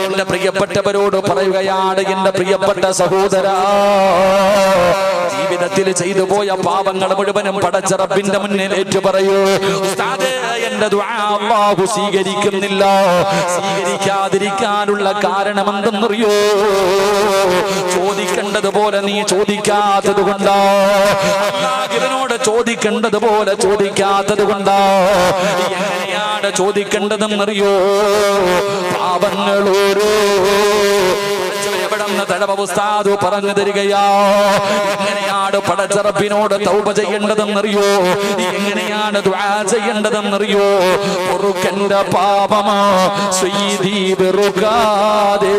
എന്റെ പ്രിയപ്പെട്ടവരോട് പറയുകയാണ്, എന്റെ പ്രിയപ്പെട്ട സഹോദരാ, ജീവിതത്തിൽ ചെയ്തു പോയ പാപങ്ങൾ മുഴുവനും പടച്ച റബ്ബിന്റെ മുന്നിൽ ഏറ്റു പറയൂ. ഉസ്താദേ, എന്റെ ദുആ അല്ലാഹു സ്വീകരിക്കുന്നില്ല. സ്വീകരിക്കാതിരിക്കാനുള്ള കാരണം എന്തെന്നറിയോ? ചോദിക്കേണ്ടതുപോലെ നീ ചോദിക്കാത്തത് കൊണ്ടാ. അല്ലാഹുവിനോട് ചോദിക്കേണ്ടതുപോലെ ചോദിക്കാത്തത് കൊണ്ടാ. എങ്ങനെയാണ് ചോദിക്കേണ്ടതെന്നറിയോ? പാപങ്ങളോരോ ഉസ്താദ് പറഞ്ഞു തരികയാ. എങ്ങനെയാണ് പടച്ച റബ്ബിനോട് തൗബ ചെയ്യേണ്ടതെന്നറിയോ? എങ്ങനെയാണ് ദുആ ചെയ്യേണ്ടതെന്നറിയോ? പൊറുക്കന്റെ പാപമാ സയ്യിദി വെറുക്കാതെ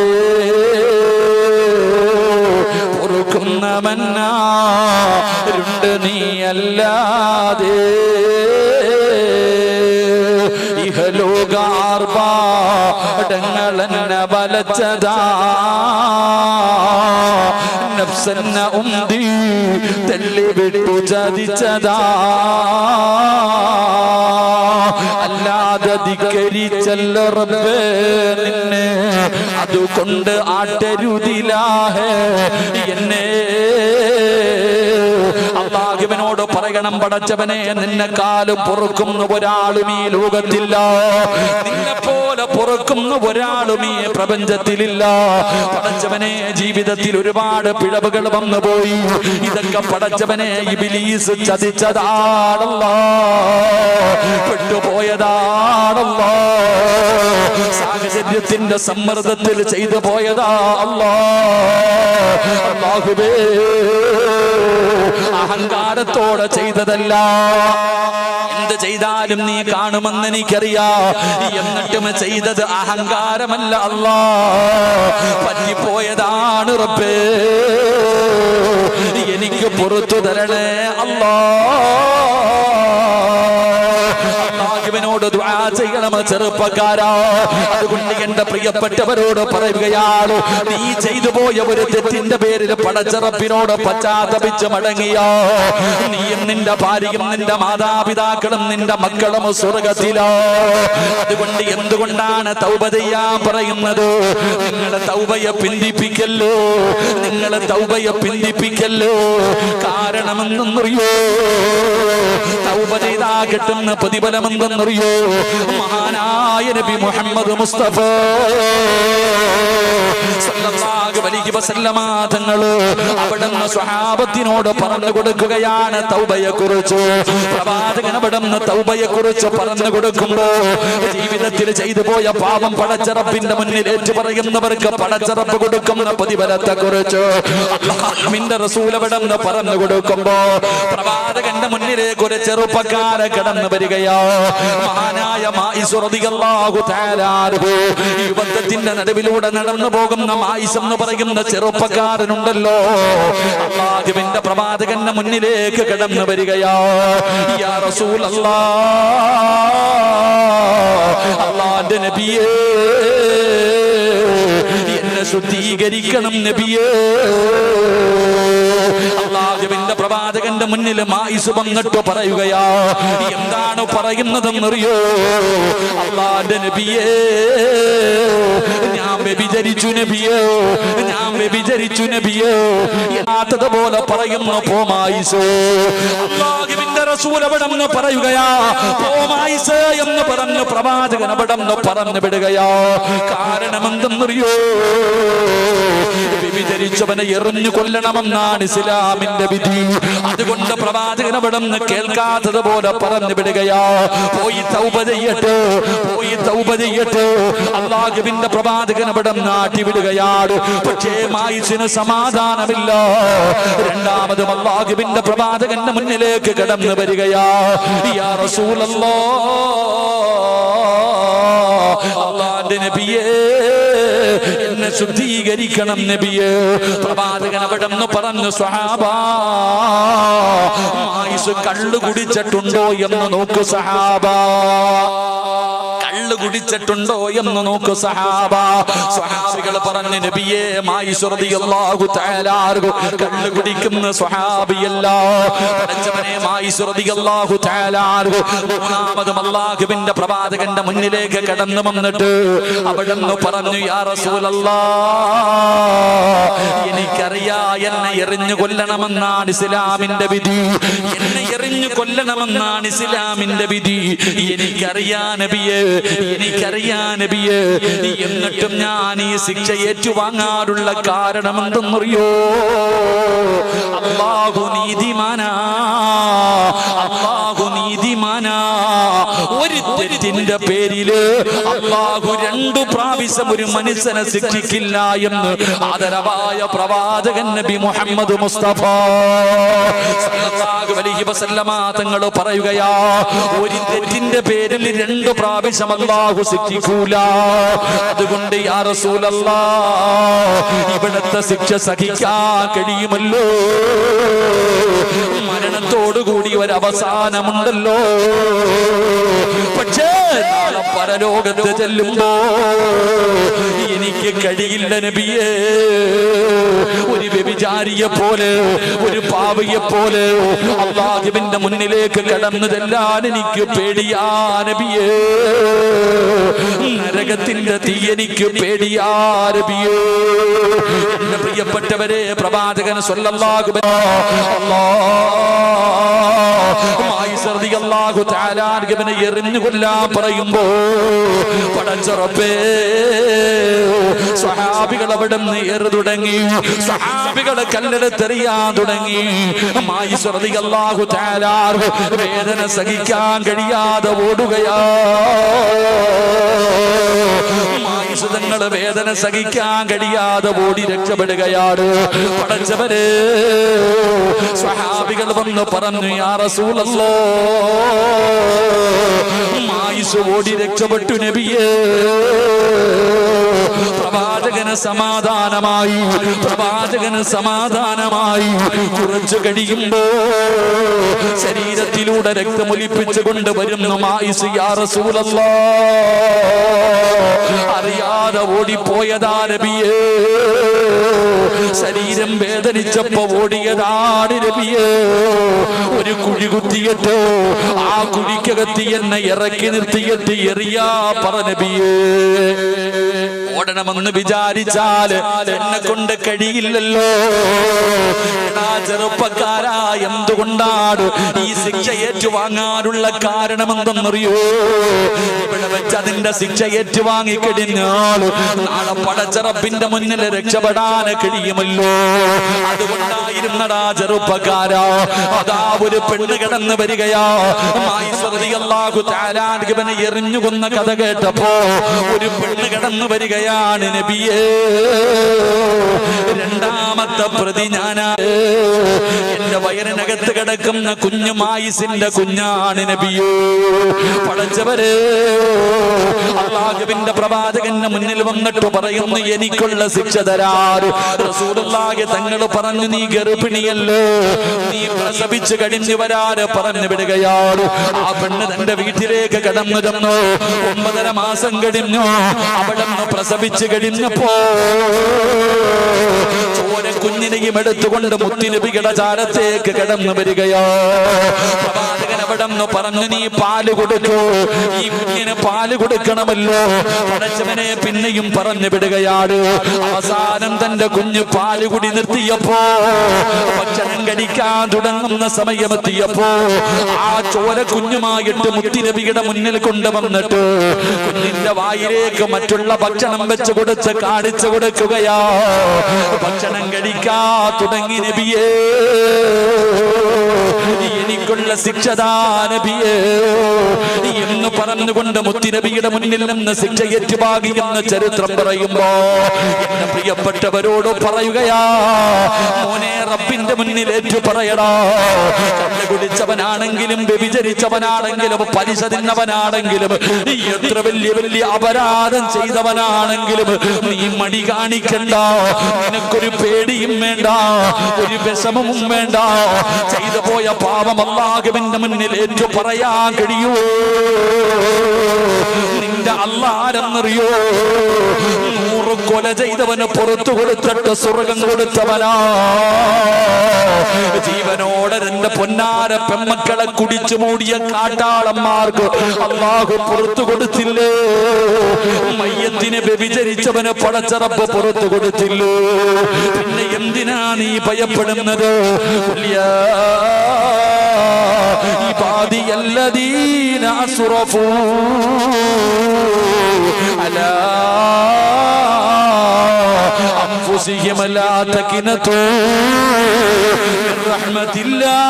പൊറുക്കുന്നവനാരുണ്ട് നീയല്ലാതെ. ഇഹലോകാർഭാടങ്ങളെന്നെ വലച്ചതാ, നഫ്സെന്നെ ഉന്തി തള്ളിവിട്ടു ചതിച്ചതാ. അല്ലാതെ ധിക്കരിച്ചല്ല റബ്ബേ നിന്നെ, അതുകൊണ്ട് ആട്ടരുതിലാഹേ എന്നെ. അല്ലാഹുവിനോട് പറയണം, പടച്ചവനെ, നിന്നെക്കാളും പൊറുക്കുന്ന ഒരാളും ഈ ലോകത്തില്ല, നിന്നെ പോലെ പൊറുക്കുന്ന ഒരാളും ഈ പ്രപഞ്ചത്തിലില്ല. പടച്ചവനെ, ജീവിതത്തിൽ ഒരുപാട് പിഴവുകൾ വന്നുപോയി. ഇതൊക്കെ പടച്ചവനെ ഇബ്ലീസ് ചതിച്ചതാണല്ലോ, പെട്ടുപോയതാണല്ലോ, സാഹചര്യത്തിന്റെ സമ്മർദ്ദത്തിൽ ചെയ്തു പോയതാ അല്ലാ. അല്ലാഹുവേ, അഹങ്കാരത്തോടെ ചെയ്തതല്ല. എന്ത് ചെയ്താലും നീ കാണുമെന്ന് എനിക്കറിയാം. എന്നിട്ടും ചെയ്തത് അഹങ്കാരമല്ല അല്ലാ, പറ്റിപ്പോയതാണ് റബ്ബേ, എനിക്ക് പുറത്തു തരണേ അല്ലാ. അല്ലാഹുവിനോട് ദുആ ചെയ്യണം ചെറുപ്പക്കാരാ. അതുകൊണ്ട് എന്റെ പ്രിയപ്പെട്ടവരോട് പറയുകയാണ്, നീ ചെയ്തു പോയ ഒരു തെറ്റിന്റെ പേരിൽ പടച്ച റബ്ബിനോട് പശ്ചാത്തപിച്ച് മടങ്ങിയോ, നീയും നിന്റെ ഭാര്യയും നിന്റെ മാതാപിതാക്കളും നിന്റെ മക്കളും സ്വർഗത്തിലോ. അതുകൊണ്ട് എന്തുകൊണ്ടാണ് തൗബ ചെയ്യാൻ പറയുന്നത്? നിങ്ങളുടെ തൗബയെ പിന്തിപ്പിക്കല്ലോ, നിങ്ങളുടെ തൗബയെ പിന്തിപ്പിക്കല്ലോ. കാരണമെന്നറിയോ? തൗബ ചെയ്താ കിട്ടുന്ന പ്രതിഫലമെന്തെന്നറിയോ? മഹാനായ നബി മുഹമ്മദ് മുസ്തഫ സല്ലല്ലാഹു അലൈഹി വസല്ലമ തങ്ങൾ അവിടുന്ന് സ്വഹാബത്തിനോട് പറഞ്ഞു കൊടുക്കുകയാണ് തൗബയെ കുറിച്ച്. പ്രവാചകൻ അവിടുന്ന് തൗബയെ കുറിച്ച് പറഞ്ഞു കൊടുക്കുമ്പോ ജീവിതത്തിൽ ചെയ്തു പോയ പാപം പടച്ച റബ്ബിന്റെ മുന്നിൽ ഏറ്റു പറയുന്നവർക്ക് പടച്ച റബ്ബ് കൊടുക്കുന്ന പ്രതിഫലത്തെ കുറിച്ച് അല്ലാഹുവിന്റെ റസൂൽ അവിടുന്ന് പറഞ്ഞു കൊടുക്കുമ്പോ പ്രവാചകന്റെ മുന്നിലേക്ക് ഒരു ചെറുപ്പക്കാരൻ കടന്നു വരികയോ. മഹാനായ മായിസ് റളിയല്ലാഹു തആല അൻഹു, യുവത്വത്തിന്റെ നടുവിലൂടെ നടന്നു പോകുന്ന മായിസ് എന്ന് പറയുന്ന ചെറുപ്പക്കാരനുണ്ടല്ലോ, അല്ലാഹുവിന്റെ പ്രവാചകന്റെ മുന്നിലേക്ക് കടന്നു വരികയോ. യാ റസൂലല്ലാഹ്, അല്ലാഹുവിന്റെ നബിയേ, എന്നെ ശുദ്ധീകരിക്കണം നബിയേ. അല്ലാഹുവിന്റെ പ്രവാചകന്റെ മുന്നിൽ മായിസ് വന്നിട്ട് പറയുകയാ. എന്താണ് പറയുന്നതെന്നറിയോ? അല്ലാഹുവിന്റെ നബിയേ, ഞാൻ വ്യഭിചരിച്ചു നബിയേ, ഞാൻ വ്യഭിചരിച്ചു നബിയേ പോലെ പറയുന്നു പോമായിസ്. അല്ലാഹുവിന്റെ റസൂൽ അവിടുന്ന് പറയുകയാ പോമായിസ് എന്ന് പറഞ്ഞു പ്രവാചകൻ അവിടുന്ന് പറഞ്ഞു വിടുകയാ. കാരണമെന്തെന്നറിയോ? വ്യഭിചരിച്ചവനെ എറിഞ്ഞു കൊല്ലണമെന്നാണ് ഇസ്ലാമിന്റെ വിധി. അതുകൊണ്ട് പ്രവാചകൻ അവിടുന്ന് കേൾക്കാത്തത് പോലെ പറഞ്ഞു വിടുകയാ. പോയി തൗബ ചെയ്യട്ടെ, പോയി തൗബ ചെയ്യട്ടെ. അല്ലാഹുവിന്റെ പ്രവാചകൻ അവിടെ നാട്ടി വിടുകയാണ്. പക്ഷേ മായിസിന് സമാധാനമില്ല. രണ്ടാമതും അല്ലാഹുവിന്റെ പ്രവാചകന്റെ മുന്നിലേക്ക് കടന്നു വരികയാ. യാ റസൂലല്ലാഹ്, അല്ലാഹുവിന്റെ നബിയേ, എന്നെ ശുദ്ധീകരിക്കണം നബിയേ. പ്രവാചകൻ അവിടെന്ന് പറഞ്ഞു സ്വഹാബാ, മായിസ് കള്ളു കുടിച്ചിട്ടുണ്ടോ എന്ന് നോക്കൂ സഹാബാ, കള്ളു കുടിച്ചിട്ടുണ്ടോ എന്ന് നോക്കൂ സഹാബ. സ്വഹാബികൾ പറഞ്ഞു നബിയേ, മായിസ് റളിയല്ലാഹു തആല അൻഹു കള്ളു കുടിക്കുന്ന സ്വഹാബിയല്ല. പടച്ചവനെ, മായിസ് റളിയല്ലാഹു തആല അൻഹു മൂന്നാമതും അല്ലാഹുവിന്റെ പ്രവാചകന്റെ മുന്നിലേക്ക് കടന്നു വന്നിട്ട് അവിടുന്ന് പറഞ്ഞു യാ റസൂലല്ലാഹ്, എനിക്കറിയാ എന്നെ എറിഞ്ഞു കൊല്ലണമെന്നാണ് ഇസ്ലാമിന്റെ വിധി, എന്നെ എറിഞ്ഞു കൊല്ലണമെന്നാണ് ഇസ്ലാമിന്റെ വിധി. എനിക്കറിയാ നബിയേ, എനിക്കറിയാ നബിയേ, എന്നിട്ടും ഞാൻ ഈ ശിക്ഷ ഏറ്റുവാങ്ങാനുള്ള കാരണം എന്തെന്നറിയോ? അല്ലാഹു നീതിമാനാ, അല്ലാഹു നീതിമാനാ. ഒരു തെറ്റിന്റെ പേരില് അല്ലാഹു 2 പ്രാവശ്യം ഒരു മനുഷ്യനെ ശിക്ഷിക്കില്ല എന്ന് ആദരവായ പ്രവാചകൻ നബി മുഹമ്മദ് മുസ്തഫ സല്ലല്ലാഹു അലൈഹി വസല്ലമ തങ്ങൾ പറയുകയാ, ഒരു തെറ്റിന്റെ പേരിൽ 2 പ്രാവശ്യം അല്ലാഹു ശിക്ഷിക്കൂല. അതുകൊണ്ട് യാ റസൂലല്ലാഹ്, ഇവിടത്തെ ശിക്ഷ സഹിക്കാൻ കഴിയുമല്ലോ? മരണത്തോടുകൂടി ഒരു അവസാനമുണ്ടല്ലോ. പക്ഷേ നാളെ പരലോകത്ത് ചെല്ലുമ്പോ എനിക്ക് കഴിയില്ല നബിയേ. ഒരു വ്യഭിചാരിയെ പോലെ, ഒരു പാവിയെ പോലെ അല്ലാഹുവിന്റെ മുന്നിലേക്ക് കടന്നു ചെല്ലാൻ എനിക്ക് പേടിയാ നബിയേ. നരകത്തിന്റെ തീ എനിക്ക് പേടിയാ നബിയേ. എന്റെ പ്രിയപ്പെട്ടവരെ, പ്രവാചകൻ സ്വല്ലല്ലാഹു റളിയല്ലാഹു തആല അൻഹുവിനെ എറിഞ്ഞു കൊല്ലാൻ പറയുമ്പോ പടച്ച റബ്ബേ, സ്വഹാബികൾ അവിടുന്ന് ഏറു തുടങ്ങി. സ്വഹാബികളെ കല്ലെടുത്തെറിയാൻ തുടങ്ങി. മായിസ് റളിയല്ലാഹു തആല വേദന സഹിക്കാൻ കഴിയാതെ ഓടുകയാ. മായിസ് തങ്ങൾ വേദന സഹിക്കാൻ കഴിയാതെ ഓടി രക്ഷപ്പെടുകയാണ്. പടച്ചവരെ, സ്വഹാബികൾ വന്ന് പറഞ്ഞു, യാ റസൂലല്ലാഹ്, മായിസ് ഓടി രക്ഷപ്പെട്ടു നബിയേ. പ്രവാചകന് സമാധാനമായി, പ്രവാചകന് സമാധാനമായി. കുറച്ചു കഴിയുമ്പോ ശരീരത്തിലൂടെ രക്തമൊലിപ്പിച്ചു കൊണ്ടുവരുന്നു മായിസ്. യാ റസൂലല്ലാഹ്, അറിയാതെ ഓടിപ്പോയതാ നബിയേ. ശരീരം വേദനിച്ചപ്പോ ഓടിയതാണ് നബിയേ. ഒരു കുഴി കുത്തിയിട്ട് ആ കുഴിക്കകത്തി എന്നെ ഇറക്കി നിർത്തിയിട്ട് എറിയാ പറ നബിയേ. ഓടണമെന്ന് വിചാരിച്ചാൽ എന്നെ കൊണ്ട് കഴിയില്ലല്ലോ. ചെറുപ്പക്കാരാ, എന്തുകൊണ്ടാണ് ഈ ശിക്ഷ ഏറ്റുവാങ്ങാനുള്ള കാരണമെന്തെന്നറിയോ? ഇവിടെ വെച്ച് അതിന്റെ ശിക്ഷ ഏറ്റുവാങ്ങിക്കഴിഞ്ഞാൽ നാളെ പടച്ചറപ്പിന്റെ മുന്നിൽ രക്ഷപ്പെടാൻ കഴിയുമല്ലോ. അതുകൊണ്ടായിരുന്നടാ ചെറുപ്പക്കാരാ, അതാ ഒരു പെണ്ണ് കിടന്നു വരികയാ. മായിസ് റളിയല്ലാഹു തആല ഇവനെ എറിഞ്ഞു കൊന്ന കഥ കേട്ടപ്പോ ഒരു പെണ്ണ് കിടന്നു വരികയാണ് നബിയേ. രണ്ടാമത്തെ പ്രതി ഞാനാ. എന്റെ വയറിനകത്ത് കിടക്കുന്ന കുഞ്ഞു മായിസിന്റെ കുഞ്ഞാണ് നബിയേ. പടച്ചവരെ, അല്ലാഹുവിന്റെ പ്രവാചകന്റെ മുന്നിൽ വന്നിട്ട് പറയുന്നു, എനിക്കുള്ള ശിക്ഷ തരാറ്. റസൂലുള്ളാഹി തങ്ങൾ പറഞ്ഞു, നീ ഗർഭിണിയല്ലോ, നീ പ്രസവിച്ചു കഴിഞ്ഞു വരാറ് പറഞ്ഞു വിടുകയാണ്. ആ പെണ്ണ് തന്റെ വീട്ടിലേക്ക് കടന്നു ചെന്നു. 9.5 മാസം കഴിഞ്ഞു. അവിടെ നിന്ന് പ്രസവിച്ചു കഴിഞ്ഞപ്പോ ചോര കുഞ്ഞിനെയും എടുത്തുകൊണ്ട് മുത്തുനബിയുടെ ചാരത്തേക്ക് കടന്നു വരികയോ. പ്രവാചകൻ അവിടെ നിന്ന് പറഞ്ഞു, നീ പാല് കൊടുക്കൂ, ഈ കുഞ്ഞിന് പാല് കൊടുക്കണമല്ലോ. പടച്ചവനെ പിന്നെയും പറഞ്ഞു വിടുകയാണ്. അവസാനം തന്റെ കുഞ്ഞ് പാലുകുടി നിർത്തിയപ്പോ, ഭക്ഷണം കഴിക്കാൻ തുടങ്ങുന്ന സമയമെത്തിയപ്പോ ആ ചോര കുഞ്ഞുമായിട്ട് മുത്തുനബിയുടെ മുന്നിൽ കൊണ്ടുവന്നിട്ട് കുഞ്ഞിന്റെ വായിലേക്ക് മറ്റുള്ള ഭക്ഷണം വെച്ച് കൊടുത്ത് കാണിച്ചു കൊടുക്കുകയാ. ഭക്ഷണം കഴിക്കാ തുടങ്ങി നബിയേ. എനിക്കുള്ള ശിക്ഷതാ നബിയേ എന്ന് പറഞ്ഞുകൊണ്ട് മുത്തുനബിയുടെ മുന്നിൽ നിന്ന് ശിക്ഷ ഏറ്റുവാങ്ങി എന്ന് ചരിത്രം പറയുമ്പോ എന്റെ പ്രിയപ്പെട്ടവരോട് പറയുകയാ, മോനെ, റബ്ബിന്റെ മുന്നിൽ ഏറ്റു പറയടാ. കള്ള് കുടിച്ചവനാണെങ്കിലും വ്യഭിചരിച്ചവനാണെങ്കിലും പലിശ തിന്നവനാണെങ്കിലും എത്ര വലിയ വലിയ അപരാധം ചെയ്തവനാണെങ്കിലും നീ മടി കാണിക്കണ്ട. നിനക്കൊരു പേടിയും വേണ്ട, ഒരു വിഷമവും വേണ്ട. ചെയ്തു പോയ പാപം അല്ലാഹുവിന്റെ മുന്നിൽ ഏറ്റു പറയാൻ കഴിയൂ. നിന്റെ അല്ലാഹുവെന്നറിയോ? 100 കൊല ചെയ്തവന് പുറത്തു കൊടുത്തിട്ട് സ്വർഗം കൊടുത്തവനാ. ജീവനോടെ എന്റെ പൊന്നാര പെമ്മക്കളെ കുടിച്ചു മൂടിയ കാട്ടാളന്മാർക്ക് അല്ലാഹു പുറത്തു കൊടുത്തില്ലേ? മയ്യത്തിനെ വ്യഭിചരിച്ചവന് പടച്ചറപ്പ് പുറത്തു കൊടുത്തില്ലേ? പിന്നെ എന്തിനാ നീ ഭയപ്പെടുന്നത്? ഇബാദിയല്ലദീന അസ്റഫൂ അലാ അൻഫുസിഹിം ലാ തഖ്നതൂ മിർ റഹ്മത്തില്ലാഹ്.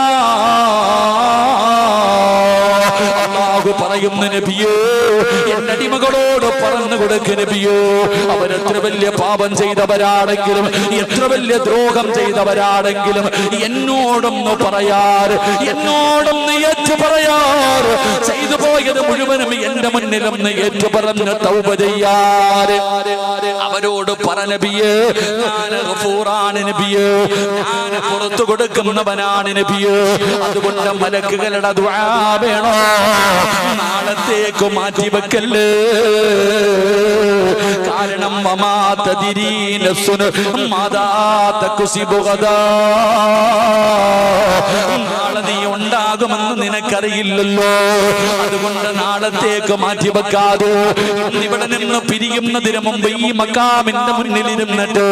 അല്ലാഹു പറയുന്നു, നബിയേ, എന്റെ അടിമകളോട് പറഞ്ഞു കൊടുക്ക് നബിയേ, അവരെത്ര വലിയ പാപം ചെയ്തവരാണെങ്കിലും എത്ര വലിയ ദ്രോഹം ചെയ്തവരാണെങ്കിലും എന്നോടൊന്ന് പറയാറ്, എന്നോടൊന്ന് ഏറ്റു പറയാറ്. ചെയ്തു പോയത് മുഴുവനും എന്റെ മുന്നിലൊന്ന് ഏറ്റു പറഞ്ഞ് തൗബ ചെയ്യാറ്. അവരോട് പറ നബിയേ, ഞാൻ ഗഫൂറാണ് നബിയേ, ഞാൻ പുറത്തു കൊടുക്കുന്നവനാണ് നബിയേ. അതുകൊണ്ട് മലക്കുകളുടെ ദുആ വേണോ? നാളത്തേക്ക് മാറ്റി വെക്കല്ലേ. കാരണം വമാ തദ്രീ നഫ്സുൻ മാദാ തക്സിബു ഗദാ. നാളെ നീ ഉണ്ടാകുമെന്ന് നിനക്കറിയില്ലല്ലോ. അതുകൊണ്ട് നാളത്തേക്ക് മാറ്റി വെക്കാതെ ഇവിടെ നിന്ന് പിരിയുന്നതിന് മുമ്പ് ഈ മക്കാമിന്റെ മുന്നിൽ ഇരുന്നിട്ട്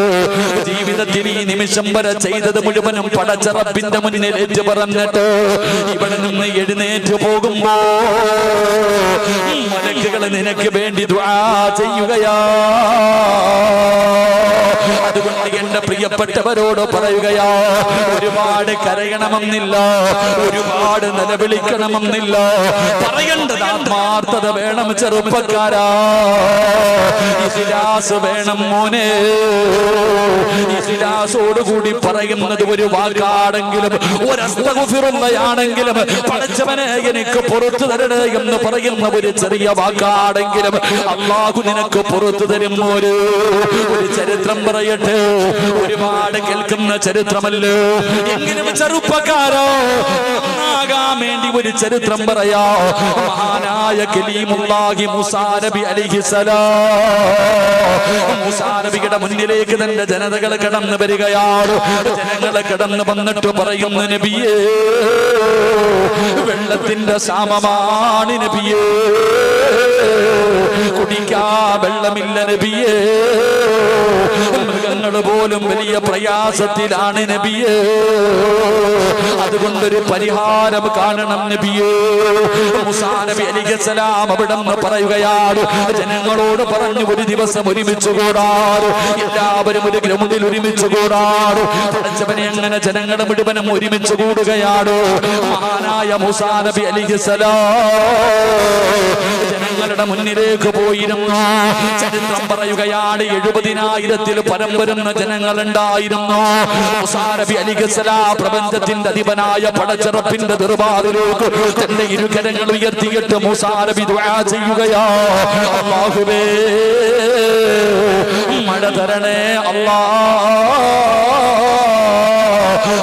ജീവിതത്തിൽ ഈ നിമിഷം വരെ ചെയ്തത് മുഴുവനും പടച്ച റബ്ബിന്റെ മുന്നിൽ ഏറ്റു പറഞ്ഞിട്ട് ഇവിടെ നിന്ന് എഴുന്നേറ്റ് പോകുമ്പോ മലക്കുകൾ നിനക്ക് വേണ്ടി ദുആ ചെയ്യുകയാ. അതുകൊണ്ട് എന്റെ എന്റെ പ്രിയപ്പെട്ടവരോട് പറയുകയാ, ഒരുപാട് കരയണമെന്നില്ല, ഒരുപാട് നിലവിളിക്കണമെന്നില്ല, പറയേണ്ടത് ആത്മാർത്ഥത വേണം ചെറുപ്പക്കാരാ. ഇഖ്ലാസ് വേണം മോനെ. ഇഖ്ലാസോടുകൂടി പറയുന്നത് ഒരു വാക്കാണെങ്കിലും ഒരു അസ്തഗ്ഫിറുല്ലാഹയാണെങ്കിലും പടച്ചവനെ എനിക്ക് പുറത്തു തരണേ എന്ന് പറയുന്ന ഒരു ചെറിയ വാക്കാണെങ്കിലും അല്ലാഹു നിനക്ക് പുറത്തു തരും. ഒരു ചരിത്രം പറയട്ടെ, ഒരുപാട് കേൾക്കുന്ന ചരിത്രമല്ലോ, എങ്കിലും ചെറുപ്പക്കാരോ ആകാൻ വേണ്ടി ഒരു ചരിത്രം പറയാ. മഹാനായ കലീമുല്ലാഹി മൂസാ നബി അലൈഹിസ്സലാം, മൂസാ നബിയുടെ മുന്നിലേക്ക് തന്റെ ജനതകൾ കടന്നു വരികയാണ്. ജനങ്ങളെ കടന്നു വന്നിട്ട് പറയുന്നു, നബിയേ വെള്ളത്തിന്റെ ക്ഷാമമാണ് നബിയേ, കുടിക്കാ വെള്ളമില്ല നബിയേ, മൃഗങ്ങൾ പോലും വലിയ പ്രയാസത്തിലാണ് നബിയേ, അതുകൊണ്ടൊരു പരിഹാരം കാണണം നബിയേ. മൂസാ നബി അലൈഹിസ്സലാം അവിടെന്ന് പറയുകയാണ്, ജനങ്ങളോട് പറഞ്ഞു ഒരു ദിവസം ഒരുമിച്ച് കൂടാറ്, എല്ലാവരും ഒരു ഗ്രൗണ്ടിൽ ഒരുമിച്ച് കൂടാറ്. പഠിച്ചവനെ അങ്ങനെ ജനങ്ങളുടെ മുഴുവനും ഒരുമിച്ച് കൂടുകയാണ്. മഹാനായ മൂസാ നബി അലൈഹിസ്സലാം ജനങ്ങളുടെ മുന്നിലേക്ക് പോയിരുന്നു. ചരിത്രം പറയുകയാണ്, 70,000-ൽ പരം വരുന്ന ജനങ്ങളുണ്ടായിരുന്നു. മൂസാ നബി അലൈഹിസ്സലാം പ്രപഞ്ചത്തിന്റെ അധിപനായ പടച്ചറപ്പിന്റെ ദർബാറിലേക്ക് തന്റെ ഇരുകരങ്ങൾ ഉയർത്തിയിട്ട് മൂസാ നബി ദുആ ചെയ്യുകയാ, അല്ലാഹുവേ മഴ തരണേ അല്ലാ,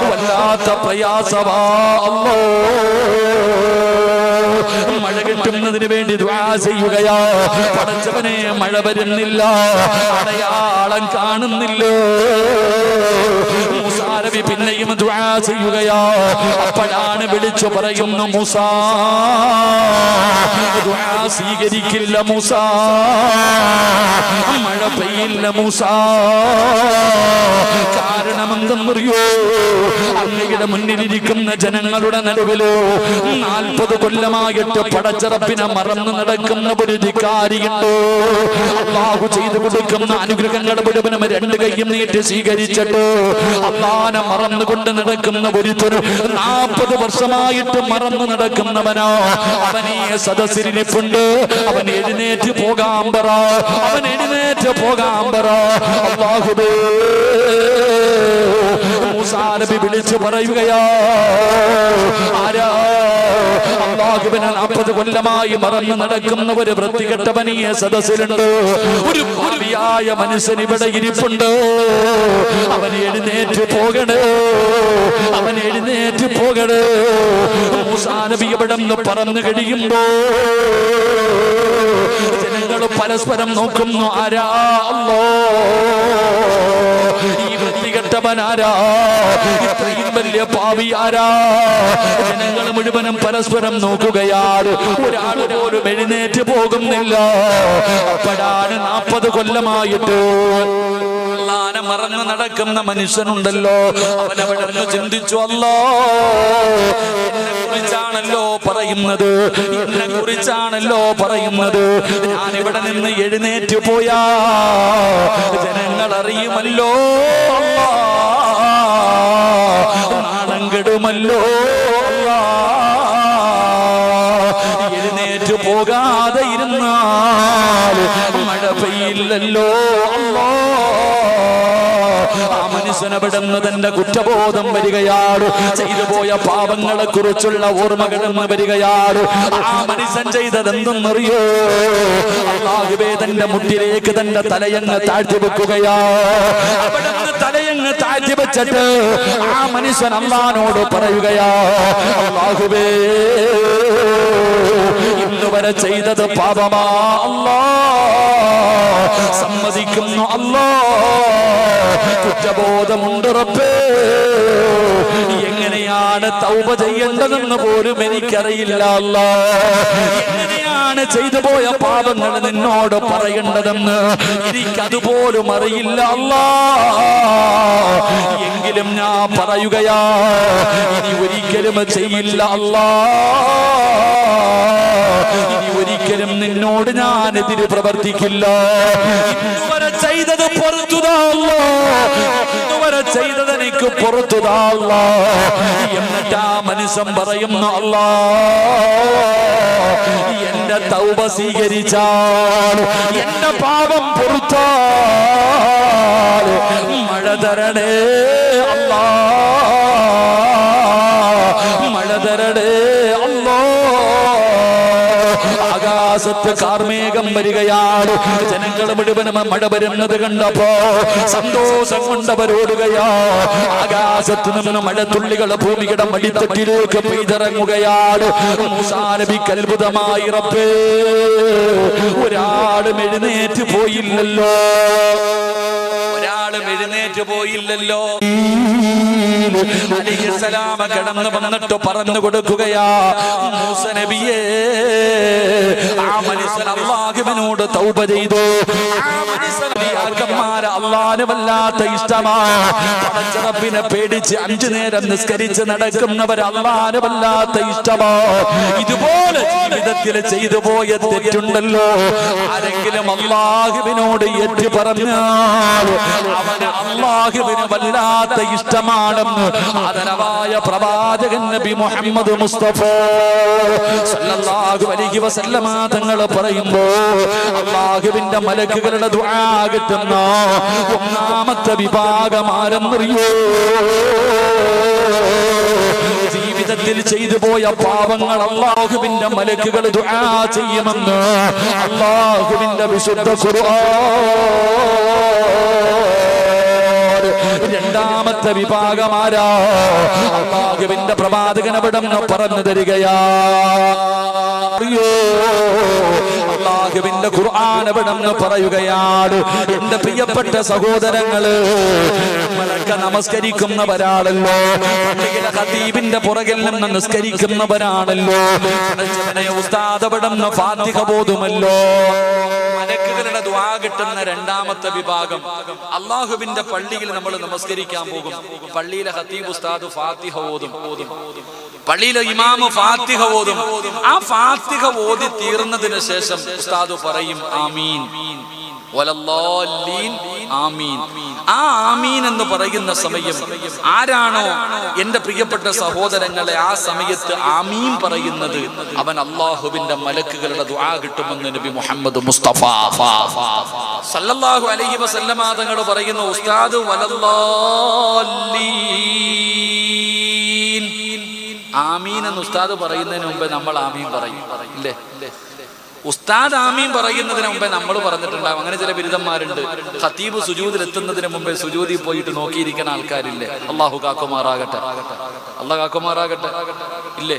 വല്ലാത്ത പ്രയാസമാ അല്ലാ. മഴ കിട്ടുന്നതിന് വേണ്ടി ദുആ ചെയ്യുകയാ. പടച്ചവനെ മഴ വരുന്നില്ല, അടയാളം കാണുന്നില്ല. മൂസാ നബി പിന്നെയും ദുആ ചെയ്യുകയാ. അപ്പോഴാണ് വിളിച്ചു പറയുന്നു, മൂസാ ദുആ സ്വീകരിക്കില്ല മൂസാ, മഴ പെയ്യില്ല മൂസാ. കാരണം എന്തെന്നറിയോ, അങ്ങയുടെ മുന്നിലിരിക്കുന്ന ജനങ്ങളുടെ നടുവിലോ 40 കൊല്ലമായിട്ട് പടച്ചറപ്പിനെ മറന്നു നടക്കുന്ന ഒരു ധിക്കാരിയുണ്ട്. അല്ലാഹു ചെയ്തു കൊടുക്കുന്ന അനുഗ്രഹങ്ങളുടെ മുഴുവനും 2 കൈയും നീട്ടി സ്വീകരിച്ചിട്ട് അല്ലാഹനെ മറന്നുകൊണ്ട് നടക്കുന്ന ഒരുത്തരും 40 വർഷമായിട്ട് മറന്നു നടക്കുന്നവനോ, അവനീ സദസ്സിരിപ്പുണ്ട്. അവൻ എഴുന്നേറ്റ് പോകാൻ പറ, അവൻ എഴുന്നേറ്റ് പോകാൻ പറ. അല്ലാഹുവേ മൂസാ നബി വിളിച്ചു പറയുകയാ, ആരാ? അല്ലാഹുവിനെ 40 കൊല്ലമായി മറന്നു നടക്കുന്ന ഒരു വൃത്തികെട്ടവനീയ സദസ്സിലുണ്ട്. ഒരു ഭാവിയായ മനുഷ്യൻ ഇവിടെ ഇരിപ്പുണ്ട്. അവൻ എഴുന്നേറ്റ് പോകണേ, അവൻ എഴുന്നേറ്റ് പോകണേ. മൂസാ നബി ഇവിടെ നിന്ന് പറന്നു കഴിയുമ്പോ ജനങ്ങൾ പരസ്പരം നോക്കുന്നു, ആരാ? അല്ലാഹ്. ഈ വൃത്തികെട്ടവനാരാ? ഇത്രയും വലിയ പാവി ആരാ? ജനങ്ങൾ മുഴുവനും പരസ്പരം നോക്കുകയാണ്. ഒരാൾ പോലും എഴുന്നേറ്റ് പോകുന്നില്ല. അപ്പോഴാണ് 40 കൊല്ലമായിട്ട് അല്ലാഹനെ മറന്ന് നടക്കുന്ന മനുഷ്യനുണ്ടല്ലോ, അവനവിടെ ചിന്തിച്ചു, അല്ലാഹ് എന്നെ കുറിച്ചാണല്ലോ പറയുന്നത്, എന്നെ കുറിച്ചാണല്ലോ പറയുന്നത്. ഞാനിവിടെ നിന്ന് എഴുന്നേറ്റ് പോയാ ജനങ്ങൾ അറിയുമല്ലോ, നാണം കെടുമല്ലോ. എഴുന്നേറ്റ് പോകാതെ ഇരുന്നാൽ മഴ പെയ്യില്ലല്ലോ. ആ മനുഷ്യനവിടുന്ന് തന്റെ കുറ്റബോധം വരികയാണ്. ചെയ്തു പോയ പാപങ്ങളെ കുറിച്ചുള്ള ഓർമ്മകളെന്ന് വരികയാണ്. ആ മനുഷ്യൻ ചെയ്തത് എന്തെന്നറിയോ? അല്ലാഹുവേ തന്റെ മുട്ടിലേക്ക് തന്റെ തലയങ്ങ് താഴ്ത്തി വെക്കുകയാ. അവിടുന്ന് തലയങ്ങ് താഴ്ത്തി വെച്ചിട്ട് ആ മനുഷ്യൻ അല്ലാഹുവോട് പറയുകയാ, അല്ലാഹുവേ ഇന്നുവരെ ചെയ്തത് പാപമാ അല്ലാഹ്, സമ്മതിക്കുന്നു അല്ലാഹ്, കുറ്റബോധമുണ്ട് റബ്ബേ. എങ്ങനെയാണ് തൗബ ചെയ്യേണ്ടതെന്ന് പോലും എനിക്കറിയില്ല അല്ലാഹ്. എങ്ങനെയാണ് ചെയ്തു പോയ പാപങ്ങൾ നിന്നോട് പറയേണ്ടതെന്ന് എനിക്കതുപോലും അറിയില്ല അല്ലാഹ്. എങ്കിലും ഞാൻ പറയുകയാ, ഇനി ഒരിക്കലും ചെയ്യില്ല അല്ലാഹ്. ഇനി ഒരിക്കലും നിന്നോട് ഞാൻ എതിര് പ്രവർത്തിക്കില്ല. ഇന്നുവരെ ചെയ്തത് പൊറുത്തുതാ അല്ലാഹ്. ചെയ്തത് എനിക്ക് പുറത്തു താ അല്ലാഹ്. എന്നിട്ട് ആ മനുഷ്യൻ പറയുന്നു, അല്ലാഹ് എന്റെ തൗബ സ്വീകരിച്ചാൽ, എന്റെ പാപം പൊറുത്താൽ മഴ തരണേ അല്ലാഹ്, മഴ തരണേ ആകാശത്ത് കാർമേഘം വരികയാണ്. ജനങ്ങൾ മുഴുവനും മഴ വരുന്നത് കണ്ടപ്പോ സന്തോഷം കൊണ്ടവരോടുകയാ. ആകാശത്ത് നിന്ന് മഴത്തുള്ളികൾ ഭൂമിയുടെ മടിത്തട്ടിലേക്ക് പെയ്തിറങ്ങുകയാണ്. മൂസാ നബിക്ക് അത്ഭുതമായി, റബ്ബേ ഒരാളും എഴുന്നേറ്റ് പോയില്ലല്ലോ, ഒരാളും എഴുന്നേറ്റ് പോയില്ലല്ലോ. അലൈഹിസ്സലാം കടന്നു വന്നിട്ട് പറഞ്ഞു കൊടുക്കുകയാ, മൂസ നബിയേ ആ മനുഷ്യൻ അല്ലാഹുവിനോട് തൗബ ചെയ്തു. ആ മനുഷ്യന്മാരെ അല്ലാഹുവിന് വല്ലാത്ത ഇഷ്ടമാ. പടച്ച റബ്ബിനെ പേടിച്ച് 5 നേരം നിസ്കരിച്ച് നടക്കുന്നവർ അല്ലാഹുവിന് വല്ലാത്ത ഇഷ്ടമാ. ഇതുപോലെ ജീവിതത്തിൽ ചെയ്തു പോയ തെറ്റുണ്ടല്ലോ, ആരെങ്കിലും അല്ലാഹുവിനോട് ഏറ്റു പറഞ്ഞാൽ അവന് അല്ലാഹുവിന് വല്ലാത്ത ഇഷ്ടമാണെന്ന് ആദരവായ പ്രവാചകൻ നബി മുഹമ്മദ് മുസ്തഫ സല്ലല്ലാഹു അലൈഹി വസല്ലമ തങ്ങൾ പറയുമ്പോ അല്ലാഹുവിന്റെ മലക്കുകളുടെ ദുആ കിട്ടുന്ന ഒന്നാമത്തെ വിഭാഗം ആരെന്നറിയോ? ജീവിതത്തിൽ ചെയ്തു പോയ പാപങ്ങൾ അല്ലാഹുവിന്റെ മലക്കുകൾ ദുആ ചെയ്യുമെന്ന് അല്ലാഹുവിന്റെ വിശുദ്ധ ഖുർആൻ. രണ്ടാമത്തെ വിഭാഗമാരാ? അല്ലാഹുവിന്റെ പ്രവാചകൻ അവിടുന്ന് പറഞ്ഞു തരികയാ. അല്ലാഹുവിന്റെ ഖുർആൻ അവിടുന്ന് പറയുകയാണ്, എന്റെ പ്രിയപ്പെട്ട സഹോദരങ്ങള്, നമ്മളൊക്കെ നമസ്കരിക്കുന്നവരാണല്ലോ, പള്ളിയിലെ ഖതീബിന്റെ പുറകിൽ നിന്ന് നിസ്കരിക്കുന്നവരാണല്ലോ. ഉസ്താദ് അവിടുന്ന് ഫാത്തിഹ ഓതുമല്ലോ. മലക്കുകളുടെ ദുആ കിട്ടുന്ന രണ്ടാമത്തെ വിഭാഗം, അല്ലാഹുവിന്റെ പള്ളിയിൽ നമ്മൾ നമസ്കരിക്കാൻ പോകും. പള്ളിയിലെ ഖതീബ് ഉസ്താദ് ഫാത്തിഹ ഓതും, പള്ളിയിലെ ഇമാമ് ഫാത്തിഹ ഓതും. ആ ഫാത്തിഹ ഓതി തീർന്നതിന് ശേഷം ഉസ്താദ് പറയും ആമീൻ വലല്ലാലീൻ, ആമീൻ. ആ ആമീൻ എന്ന് പറയുന്ന സമയം ആരാണോ എന്റെ പ്രിയപ്പെട്ട സഹോദരങ്ങളെ ആ സമയത്ത് ആമീൻ പറയുന്നത്, അവൻ അല്ലാഹുവിന്റെ മലക്കുകളുടെ ദുആ കിട്ടുമെന്ന് നബി മുഹമ്മദ് മുസ്തഫ സല്ലല്ലാഹു അലൈഹി വസല്ലമ തങ്ങൾ പറയുന്നു, ഉസ്താദ് വലല്ലാലീൻ ആമീൻ എന്ന് ഉസ്താദ് പറയുന്നതിന് മുമ്പേ നമ്മൾ ആമീൻ പറയും, ഇല്ലേ? ഉസ്താദ് ആമീൻ പറയുന്നതിന് മുമ്പേ നമ്മൾ പറഞ്ഞിട്ടുണ്ടാവും. അങ്ങനെ ചില ബിരുദന്മാരുണ്ട്, ഖതീബ് സുജൂദിൽ എത്തുന്നതിന് മുമ്പേ സുജൂദിൽ പോയിട്ട് നോക്കിയിരിക്കുന്ന ആൾക്കാരില്ലേ? അല്ലാഹു കാക്കുമാറാകട്ടെ, അല്ലാഹു കാക്കുമാറാകട്ടെ, ഇല്ലേ?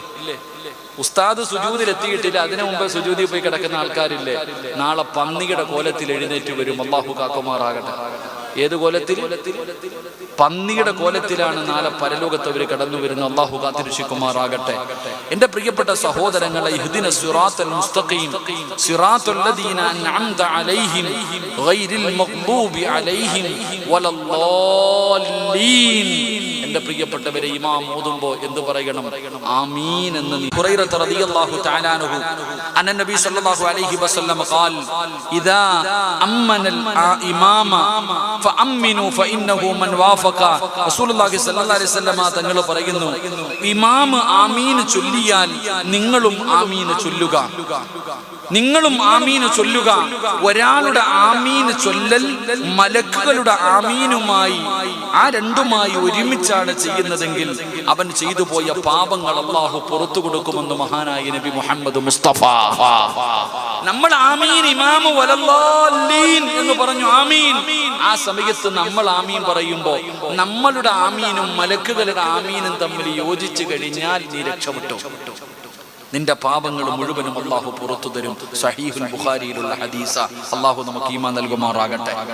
ഉസ്താദ് സുജൂദിൽ എത്തിയിട്ടില്ല, അതിനു മുമ്പേ സുജൂദിൽ പോയി കിടക്കുന്ന ആൾക്കാരില്ലേ? നാളെ പന്നിയുടെ കോലത്തിൽ എഴുന്നേറ്റ് വരും. അല്ലാഹു കാക്കുമാറാകട്ടെ. ഏത് കോലത്തിൽ? പന്നിയുടെ കോലത്തിലാണ് നാളെ പരലോകത്ത് അവർ കടന്നു വരുന്നത്. അല്ലാഹു കാത്തിരക്ഷിക്കുമാറാകട്ടെ. എന്റെ പ്രിയപ്പെട്ട സഹോദരങ്ങളെ, ഇഹ്ദിന സിറാത്തൽ മുസ്തഖീം സിറാത്തൽ ലദീന അൻഅംത അലൈഹിം ഗൈറിൽ മഗ്ദൂബി അലൈഹിം വലല്ലാലീൻ. എന്റെ പ്രിയപ്പെട്ടവരെ, ഇമാം ഓതുമ്പോ എന്ത് പറയണം? ആമീൻ എന്ന്. ഹുറൈറ റളിയല്ലാഹു തആല അൻഹു അന്ന നബി സല്ലല്ലാഹു അലൈഹി വസല്ലം ഖാൽ ഇദാ അമ്മനൽ ഇമാമ ഫഅമ്മിനു ഫഇന്നഹു മൻ വാഫഖ. റസൂലുള്ളാഹി സ്വല്ലല്ലാഹു അലൈഹി വസല്ലം തങ്ങൾ പറയുന്നു, ഇമാം ആമീൻ ചൊല്ലിയാൽ നിങ്ങളും ആമീൻ ചൊല്ലുക, നിങ്ങളും ആമീൻ ചൊല്ലുക. ഒരാളുടെ ആമീൻ ചൊല്ലൽ മലക്കുകളുടെ ആമീനുമായി, ആ രണ്ടുമായി ഒരുമിച്ചാണ് ചെയ്യുന്നതെങ്കിൽ അവൻ ചെയ്തു പോയ പാപങ്ങൾ അല്ലാഹു പുറത്തു കൊടുക്കുമെന്ന് മഹാനായ നബി മുഹമ്മദ് മുസ്തഫ. നമ്മൾ ആമീൻ ഇമാമു വലല്ലാലീൻ എന്ന് പറഞ്ഞു, ആമീൻ. ആ സമയത്ത് നമ്മൾ ആമീൻ പറയുമ്പോ നമ്മളുടെ ആമീനും മലക്കുകളുടെ ആമീനും തമ്മിൽ യോജിച്ചു കഴിഞ്ഞാൽ നീ രക്ഷപ്പെട്ടു. നിന്റെ പാപങ്ങൾ മുഴുവനും അല്ലാഹു പുറത്തു തരും. സഹീഹുൽ ബുഖാരിയിലുള്ള ഹദീസ. അല്ലാഹു നമുക്ക് ഈമാൻ നൽകുമാറാകട്ടെ.